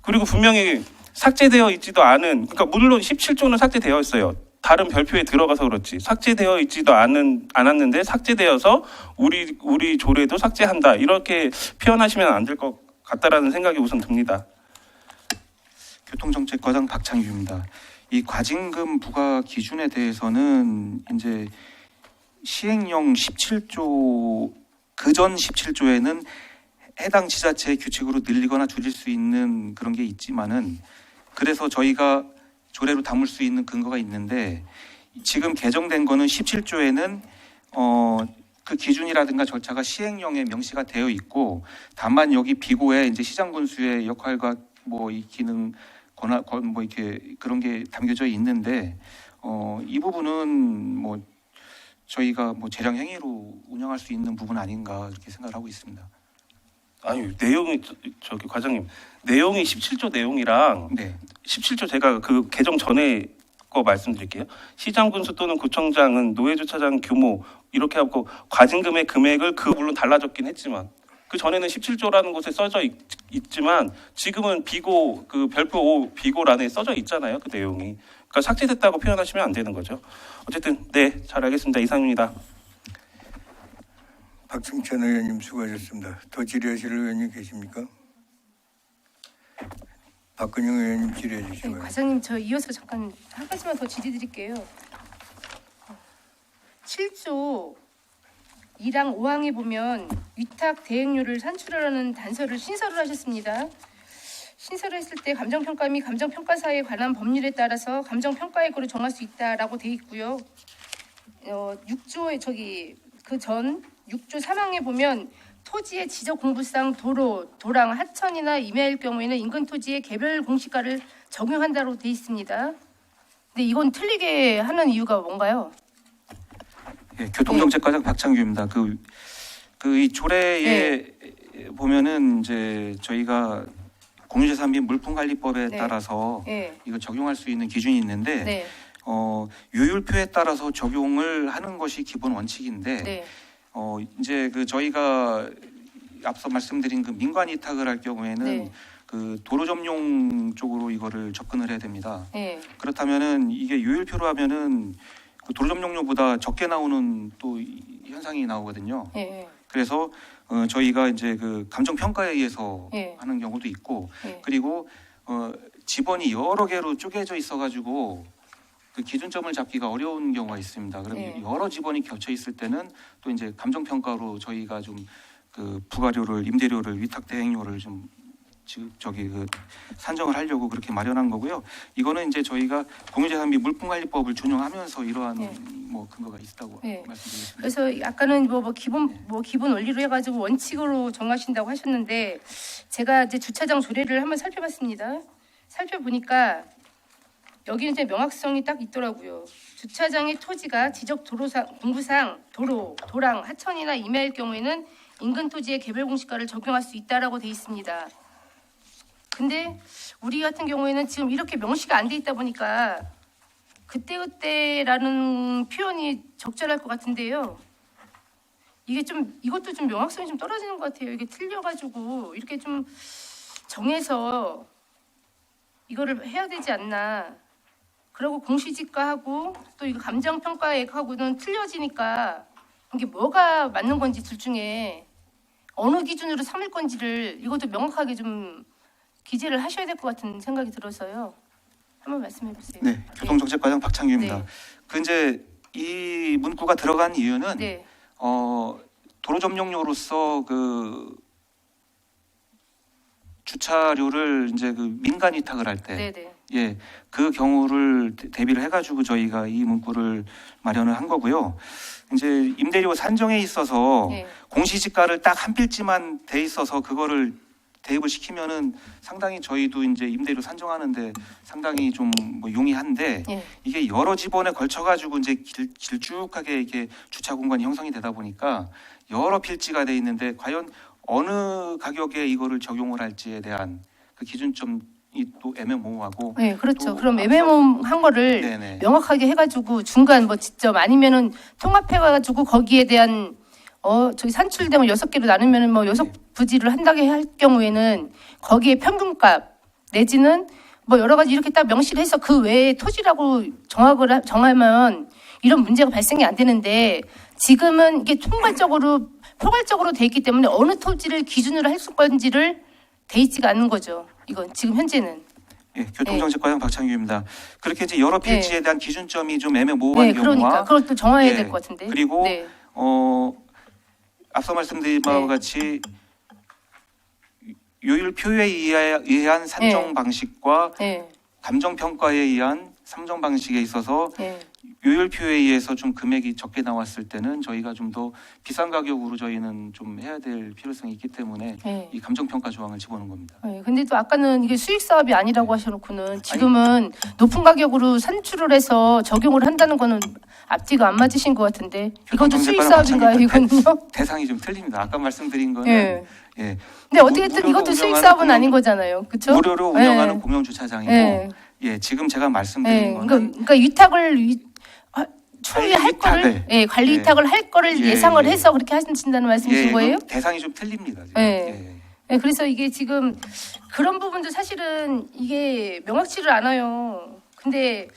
그리고 분명히 삭제되어 있지도 않은 그러니까 물론 17조는 삭제되어 있어요. 다른 별표에 들어가서 그렇지 삭제되어 있지도 않았는데 삭제되어서 우리 조례도 삭제한다 이렇게 표현하시면 안 될 것 같다라는 생각이 우선 듭니다. 교통정책과장 박창규입니다. 이 과징금 부과 기준에 대해서는 이제 시행령 17조 그전 17조에는 해당 지자체의 규칙으로 늘리거나 줄일 수 있는 그런 게 있지만은 그래서 저희가 조례로 담을 수 있는 근거가 있는데 지금 개정된 거는 17조에는 그 기준이라든가 절차가 시행령에 명시가 되어 있고 다만 여기 비고에 이제 시장군수의 역할과 뭐 이 기능 권한 뭐 이렇게 그런 게 담겨져 있는데 이 부분은 뭐 저희가 뭐 재량 행위로 운영할 수 있는 부분 아닌가 그렇게 생각을 하고 있습니다. 아니 내용이 저기 과장님 내용이 17조 내용이랑 네. 17조 제가 그 개정 전에 거 말씀드릴게요. 시장군수 또는 구청장은 노예주차장 규모 이렇게 하고 과징금의 금액을 물론 달라졌긴 했지만 그 전에는 17조라는 곳에 써져 있지만 지금은 비고 그 별표 5 비고란에 써져 있잖아요. 그 내용이. 그러니까 삭제됐다고 표현하시면 안 되는 거죠. 어쨌든 네, 잘 알겠습니다. 이상입니다. 박승천 의원님 수고하셨습니다. 더 질의하실 의원님 계십니까? 박근영 의원님 질의해 네, 주시고요. 과장님 저 이어서 잠깐 한 가지만 더 질의 드릴게요. 7조 2랑 5항에 보면 위탁 대행료를 산출하라는 단서를 신설을 하셨습니다. 신설을 했을 때 감정평가 및 감정평가사에 관한 법률에 따라서 감정평가액으로 정할 수 있다라고 돼 있고요. 6조에 그 전 6조 3항에 보면 토지의 지적 공부상 도로, 도랑, 하천이나 임야일 경우에는 인근 토지의 개별 공시가를 적용한다고 돼 있습니다. 근데 이건 틀리게 하는 이유가 뭔가요? 예, 교통정책과장 박창규입니다. 이 조례에 보면은 이제 저희가 공유재산 및 물품관리법에 네. 따라서 네. 이거 적용할 수 있는 기준이 있는데 네. 요율표에 따라서 적용을 하는 것이 기본 원칙인데 네. 이제 저희가 앞서 말씀드린 그 민관 위탁을 할 경우에는 네. 그 도로 점용 쪽으로 이거를 접근을 해야 됩니다. 네. 그렇다면은 이게 요율표로 하면은 그 도로 점용료보다 적게 나오는 또 현상이 나오거든요. 네. 그래서 저희가 이제 그 감정 평가에 의해서 네. 하는 경우도 있고 네. 그리고 지번이 여러 개로 쪼개져 있어가지고 그 기준점을 잡기가 어려운 경우가 있습니다. 그럼 네. 여러 지번이 겹쳐 있을 때는 또 이제 감정 평가로 저희가 좀 그 부가료를 임대료를 위탁 대행료를 좀 산정을 하려고 그렇게 마련한 거고요. 이거는 이제 저희가 공유재산 및 물품관리법을 준용하면서 이러한 네. 뭐 근거가 있다고 네. 말씀드리겠습니다. 그래서 아까는 기본 원리로 해가지고 원칙으로 정하신다고 하셨는데 제가 이제 주차장 조례를 한번 살펴봤습니다. 살펴보니까 여기는 이제 명확성이 딱 있더라고요. 주차장의 토지가 지적 도로상 공부상 도로, 도랑, 하천이나 임야일 경우에는 인근 토지의 개별 공시가를 적용할 수 있다라고 돼 있습니다. 근데 우리 같은 경우에는 지금 이렇게 명시가 안 돼 있다 보니까 그때그때라는 표현이 적절할 것 같은데요. 이것도 좀 명확성이 좀 떨어지는 것 같아요. 이게 틀려가지고 이렇게 좀 정해서 이거를 해야 되지 않나. 그리고 공시지가하고 또 이거 감정평가액하고는 틀려지니까 이게 뭐가 맞는 건지 둘 중에 어느 기준으로 삼을 건지를 이것도 명확하게 좀 기재를 하셔야 될 것 같은 생각이 들어서요. 한번 말씀해 보세요. 네, 교통정책과장 박창규입니다. 네. 그 이제 이 문구가 들어간 이유는 네. 도로 점용료로서 그 주차료를 이제 그 민간 위탁을 할 때, 네네. 예, 그 경우를 대비를 해가지고 저희가 이 문구를 마련을 한 거고요. 이제 임대료 산정에 있어서 네. 공시지가를 딱 한 필지만 돼 있어서 그거를 대입을 시키면은 상당히 저희도 이제 임대료 산정하는데 상당히 좀 뭐 용이한데 예. 이게 여러 지번에 걸쳐가지고 이제 길쭉하게 이렇게 주차 공간이 형성이 되다 보니까 여러 필지가 돼 있는데 과연 어느 가격에 이거를 적용을 할지에 대한 그 기준점이 또 애매모호하고. 네, 그렇죠. 또 그럼 애매모호한 거를 네네. 명확하게 해가지고 중간 뭐 지점 아니면은 통합해가지고 거기에 대한 저기 산출된 걸 6개로 나누면은 뭐 6부지를 한다게 할 경우에는 거기에 평균값 내지는 뭐 여러 가지 이렇게 딱 명시를 해서 그 외에 토지라고 정하면 이런 문제가 발생이 안 되는데 지금은 이게 포괄적으로 돼 있기 때문에 어느 토지를 기준으로 할 건지를 돼 있지가 않는 거죠. 이건 지금 현재는. 예, 교통정책과장 박창규입니다. 그렇게 이제 여러 필지에 대한 기준점이 좀 애매모호한 네, 경우와 그러니까 그걸 또 정해야 예, 될 것 같은데. 그리고 네. 앞서 말씀드린 바와 네. 같이 요율표에 의한 산정 네. 방식과 네. 감정평가에 의한 산정 방식에 있어서 네. 요율표에 의해서 좀 금액이 적게 나왔을 때는 저희가 좀 더 비싼 가격으로 저희는 좀 해야 될 필요성이 있기 때문에 네. 이 감정평가 조항을 집어넣은 겁니다. 네, 근데 또 아까는 이게 수익 사업이 아니라고 하셔놓고는 지금은 높은 가격으로 산출을 해서 적용을 한다는 거는 앞뒤가 안 맞으신 것 같은데 이것도 수익 사업인가요? 이거는요? 대상이 좀 틀립니다. 아까 말씀드린 거는 예. 예, 근데 어떻게든 무료로 이것도 수익 운영하는 사업은 공영- 아닌 거잖아요, 그렇죠? 무료로 운영하는 공영 주차장이고 예. 예, 지금 제가 말씀드린 예, 거는 그러니까 위탁을 추후에 할 관리 거를 위탁을. 예, 관리 예. 위탁을 할 거를 예, 예상을 예. 해서 그렇게 하신다는 말씀이신 예, 거예요? 그 대상이 좀 틀립니다. 지금. 예. 예. 네, 그래서 이게 지금 그런 부분도 사실은 이게 명확치를 않아요. 근데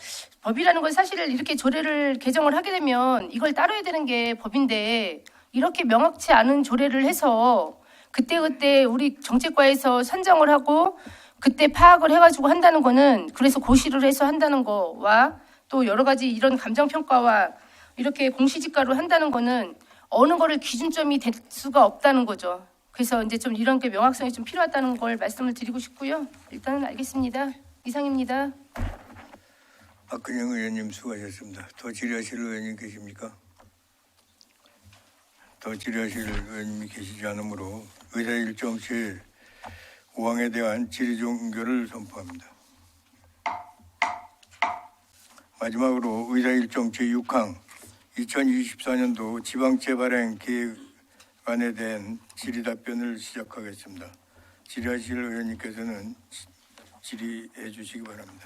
법이라는 건 사실 이렇게 조례를 개정을 하게 되면 이걸 따라야 되는 게 법인데 이렇게 명확치 않은 조례를 해서 그때그때 우리 정책과에서 산정을 하고 그때 파악을 해가지고 한다는 거는 그래서 고시를 해서 한다는 거와 또 여러 가지 이런 감정평가와 이렇게 공시지가로 한다는 거는 어느 거를 기준점이 될 수가 없다는 거죠. 그래서 이제 좀 이런 게 명확성이 좀 필요하다는 걸 말씀을 드리고 싶고요. 일단은 알겠습니다. 이상입니다. 박근영 의원님 수고하셨습니다. 더 질의하실 의원님 계십니까? 더 질의하실 의원님이 계시지 않으므로 의사일정 제5항에 대한 질의 종결을 선포합니다. 마지막으로 의사일정 제6항 2024년도 지방재발행 계획안에 대한 질의 답변을 시작하겠습니다. 질의하실 의원님께서는 질의해 주시기 바랍니다.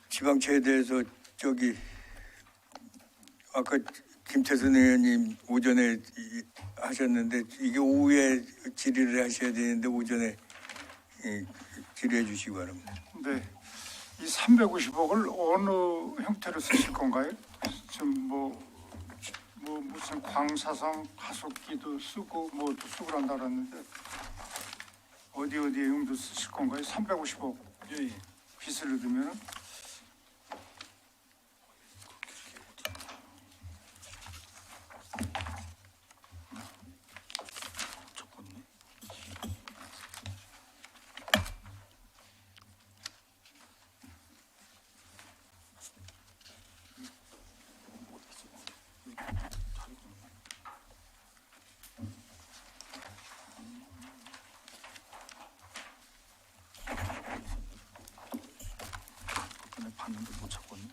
지방채에 대해서 아까 김태선 의원님 오전에 하셨는데 이게 오후에 질의를 하셔야 되는데 오전에 질의해 주시기 바랍니다. 네. 이 350억을 어느 형태로 쓰실 건가요? 지금 뭐 무슨 광사성 가속기도 쓰고 뭐도 쓰고 그런다 그랬는데 어디에 용도 쓰실 건가요? 350억 빚을 들면은 봤는데 못 찾거든요.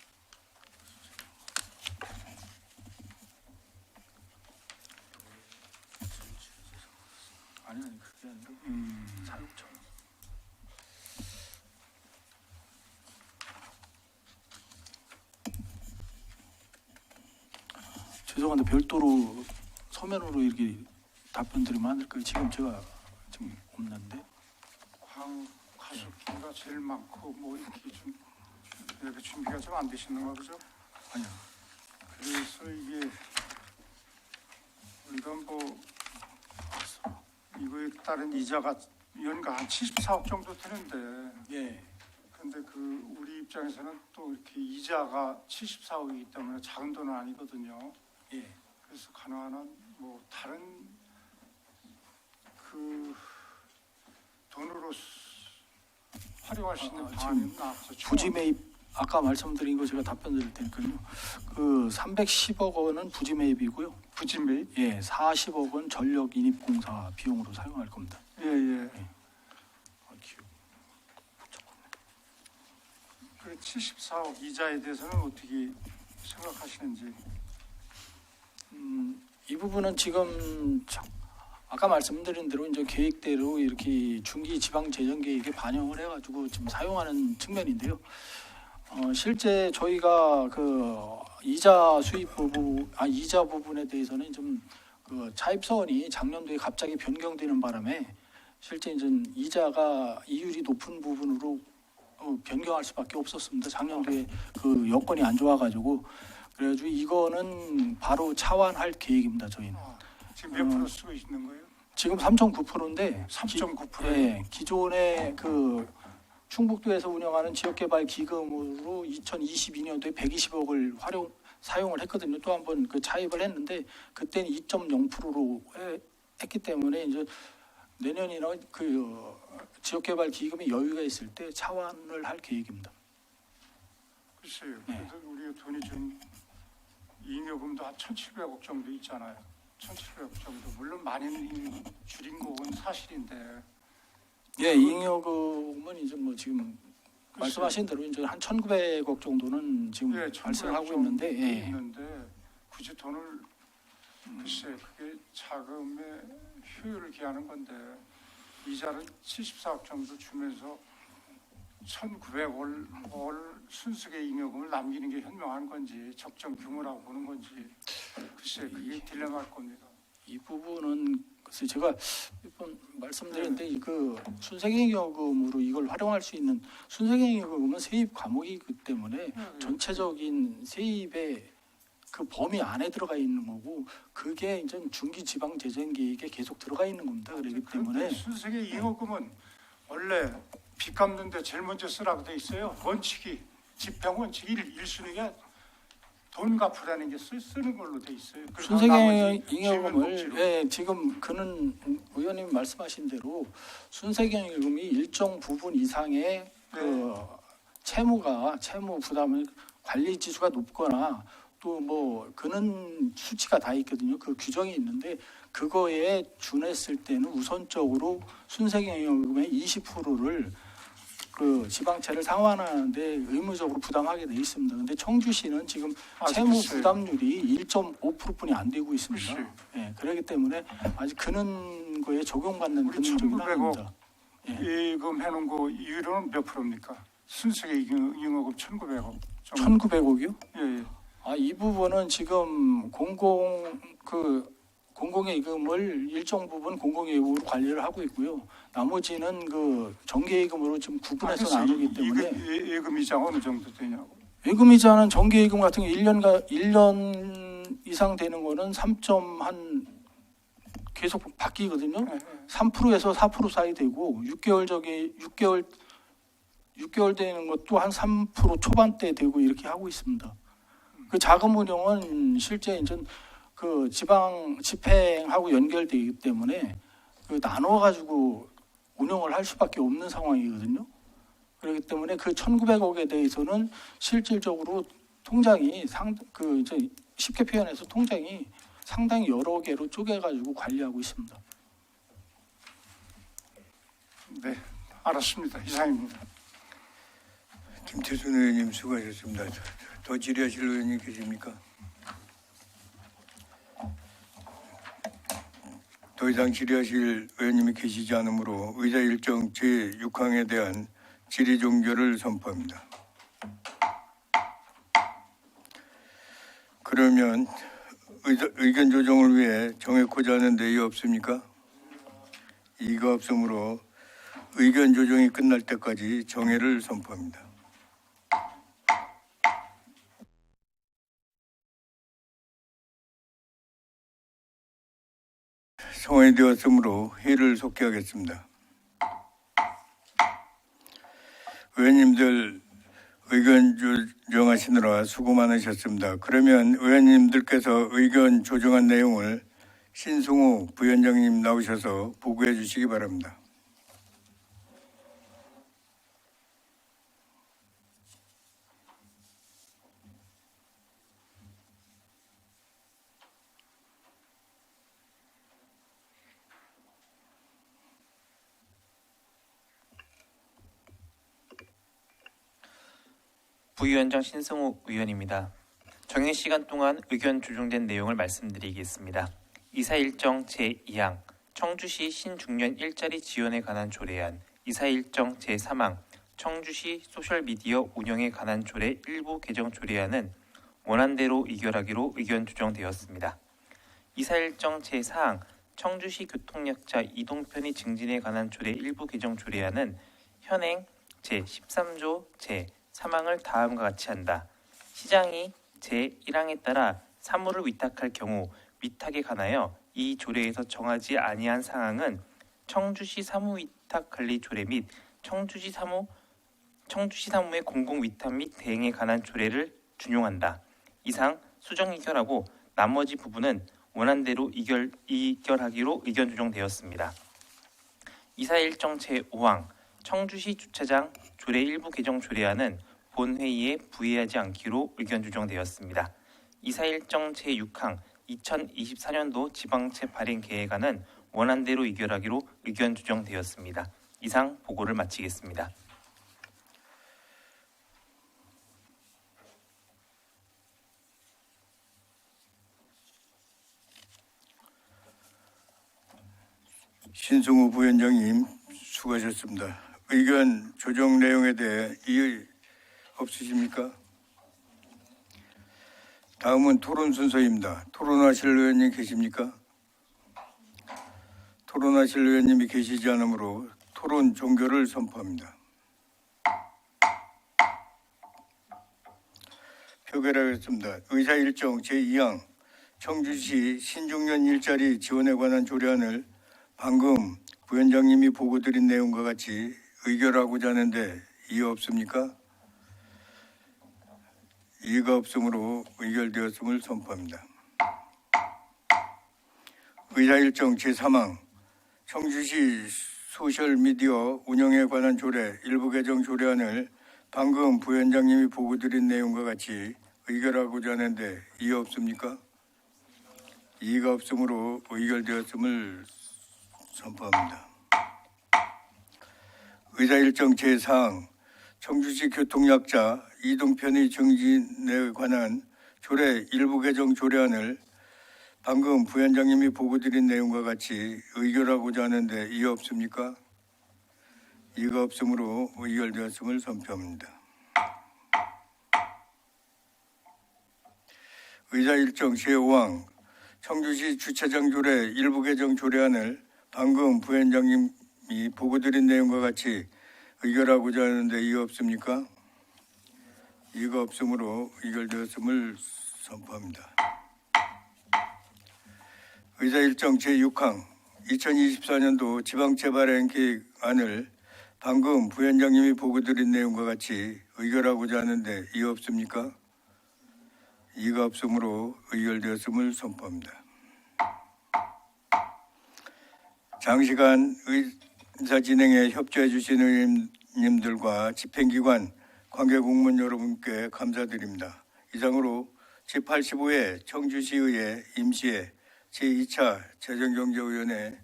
아니 그게 아니라 사육처. 죄송한데 별도로 서면으로 이렇게 답변드리면 안 될까요? 지금 제가 지금 없는데. 가속기가 제일 많고 뭐 이렇게 좀 이렇게 준비가 좀 안 되시는 거 그죠? 아니요. 그래서 이게 우리가 뭐 이거에 따른 이자가 연간 한 74억 정도 되는데 예. 근데 그 우리 입장에서는 또 이렇게 이자가 74억이기 때문에 작은 돈은 아니거든요. 예. 그래서 가능한 한 뭐 다른 그 돈으로 활용할 수 있는 방안이 나와서 부지 매입 아까 말씀드린 거 제가 답변 드릴 테니까요. 그 310억 원은 부지 매입이고요. 부지 매입? 예, 40억 원 전력 인입 공사 비용으로 사용할 겁니다. 예, 예. 아, 기억. 그 74억 이자에 대해서는 어떻게 생각하시는지? 이 부분은 지금 아까 말씀드린 대로 이제 계획대로 이렇게 중기 지방 재정 계획에 반영을 해가지고 지금 사용하는 측면인데요. 실제 저희가 그 이자 수입 이자 부분에 대해서는 좀 그 차입서원이 작년도에 갑자기 변경되는 바람에 실제 이제 이자가 이율이 높은 부분으로 변경할 수밖에 없었습니다. 작년도에 그 여건이 안 좋아가지고 그래가지고 이거는 바로 차환할 계획입니다. 저희는. 지금 몇 프로 쓰고 있는 거예요? 지금 3.9%인데 3.9%? 예, 기존에 그 충북도에서 운영하는 지역개발 기금으로 2022년도에 120억을 사용을 했거든요. 또 한 번 그 차입을 했는데 그때는 2.0%로 했기 때문에 이제 내년이나 그 지역개발 기금이 여유가 있을 때 차환을 할 계획입니다. 글쎄요. 네. 그래도 우리가 돈이 좀 잉여금도 한 1,700억 정도 있잖아요. 1,700억 정도. 물론 많이는 줄인 거는 사실인데. 예, 잉여금은 이제 뭐 지금 말씀하신 대로 이제 한 1,900억 정도는 지금 예, 발생하고 1,900억 있는데, 정도 예. 있는데 굳이 돈을 글쎄 그게 자금의 효율을 기하는 건데 이자를 74억 정도 주면서 1,900월 순수계 잉여금을 남기는 게 현명한 건지 적정 규모라고 보는 건지 글쎄 그게 딜레마일 겁니다. 이 부분은 글쎄 제가 몇 번 말씀드렸는데 그 순세경잉여금으로 이걸 활용할 수 있는 순세경잉여금은 세입 과목이기 때문에 전체적인 세입의 그 범위 안에 들어가 있는 거고 그게 이제 중기 지방 재정 계획에 계속 들어가 있는 겁니다. 그렇기 때문에 순수계 잉여금은 원래 빚 갚는데 제일 먼저 쓰라고 돼 있어요. 원칙이 집행 원칙이 1순위가 돈 갚으라는 게 쓰는 걸로 돼 있어요. 순세경잉여금을 예, 지금 그는 의원님 말씀하신 대로 순세경잉여금이 일정 부분 이상의 그 채무 부담을 관리 지수가 높거나 또 뭐 그는 수치가 다 있거든요. 그 규정이 있는데 그거에 준했을 때는 우선적으로 순세경잉여금의 20%를 그 지방채를 상환하는데 의무적으로 부담하게 돼 있습니다. 그런데 청주시는 지금 채무 부담률이 1.5%뿐이 안 되고 있습니다. 예, 그렇기 때문에 아직 그는 거에 적용받는 그는 적이 아닙니다. 예금 해놓은 거 이율은 몇 프로입니까? 순수계 잉여금 1,900억. 1,900억이요? 예. 이 부분은 지금 공공예금을 일정 부분 공공예금으로 관리를 하고 있고요. 나머지는 그 정기예금으로 좀 구분해서 나누기 때문에 예금이자 어느 정도 되냐고. 예금이자는 정기예금 같은 게 1년 이상 되는 거는 3한 계속 바뀌거든요. 3%에서 4% 사이 되고 6개월 되는 것도 한 3% 초반대 되고 이렇게 하고 있습니다. 그 자금 운용은 실제 이제 그 지방 집행하고 연결되기 때문에 그 나눠 가지고 운영을 할 수밖에 없는 상황이거든요. 그렇기 때문에 그 1,900억에 대해서는 실질적으로 통장이 이제 쉽게 표현해서 통장이 상당히 여러 개로 쪼개 가지고 관리하고 있습니다. 네, 알았습니다. 이상입니다. 김태순 의원님 수고하셨습니다. 더 질의하실 의원님 계십니까? 더 이상 질의하실 의원님이 계시지 않으므로 의자 일정 제6항에 대한 질의 종결을 선포합니다. 그러면 의견 조정을 위해 정해고자 하는 내용 없습니까? 이가 없으므로 의견 조정이 끝날 때까지 정회를 선포합니다. 성회되었으므로 회의를 속기하겠습니다. 의원님들 의견 조정하시느라 수고 많으셨습니다. 그러면 의원님들께서 의견 조정한 내용을 신승우 부위원장님 나오셔서 보고해 주시기 바랍니다. 부위원장 신승우 의원입니다. 정해 시간 동안 의견 조정된 내용을 말씀드리겠습니다. 이사 일정 제2항 청주시 신중년 일자리 지원에 관한 조례안, 이사 일정 제3항 청주시 소셜미디어 운영에 관한 조례 일부 개정 조례안은 원안대로 의결하기로 의견 조정되었습니다. 이사 일정 제4항 청주시 교통약자 이동편의 증진에 관한 조례 일부 개정 조례안은 현행 제13조 제3항을 다음과 같이 한다. 시장이 제1항에 따라 사무를 위탁할 경우 위탁에 관하여 이 조례에서 정하지 아니한 사항은 청주시 사무위탁관리조례 및 청주시 사무의 공공위탁 및 대행에 관한 조례를 준용한다. 이상 수정 의결하고 나머지 부분은 원안대로 의결하기로 의견 조정되었습니다. 이사 일정 제5항 청주시 주차장 조례 일부 개정 조례안은 본회의에 부의하지 않기로 의견 조정되었습니다. 이사 일정 제6항 2024년도 지방채 발행 계획안은 원안대로 의결하기로 의견 조정되었습니다. 이상 보고를 마치겠습니다. 신승우 부위원장님 수고하셨습니다. 의견 조정 내용에 대해 이의 없으십니까? 다음은 토론 순서입니다. 토론하실 의원님 계십니까? 토론하실 의원님이 계시지 않으므로 토론 종결을 선포합니다. 표결하겠습니다. 의사 일정 제2항 청주시 신중년 일자리 지원에 관한 조례안을 방금 부위원장님이 보고드린 내용과 같이 의결하고자 하는데 이의 없습니까? 이의가 없으므로 의결되었음을 선포합니다. 의사 일정 제3항 청주시 소셜미디어 운영에 관한 조례 일부 개정 조례안을 방금 부위원장님이 보고드린 내용과 같이 의결하고자 하는데 이의 없습니까? 이의가 없으므로 의결되었음을 선포합니다. 의사 일정 제4항 청주시 교통약자 이동편의 증진에 관한 조례 일부 개정 조례안을 방금 부위원장님이 보고드린 내용과 같이 의결하고자 하는데 이의 없습니까? 이의가 없으므로 의결되었음을 선포합니다. 의사 일정 제5항 청주시 주차장 조례 일부 개정 조례안을 방금 부위원장님이 보고드린 내용과 같이 의결하고자 하는데 이의 없습니까? 이의가 없으므로 의결되었음을 선포합니다. 의사 일정 제6항 2024년도 지방채 발행 계획안을 방금 부위원장님이 보고드린 내용과 같이 의결하고자 하는데 이의 없습니까? 이의가 없으므로 의결되었음을 선포합니다. 장시간 의사 진행에 협조해 주신 의원님들과 집행기관 관계공무원 여러분께 감사드립니다. 이상으로 제85회 청주시의회 임시회 제2차 재정경제위원회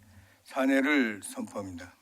산회를 선포합니다.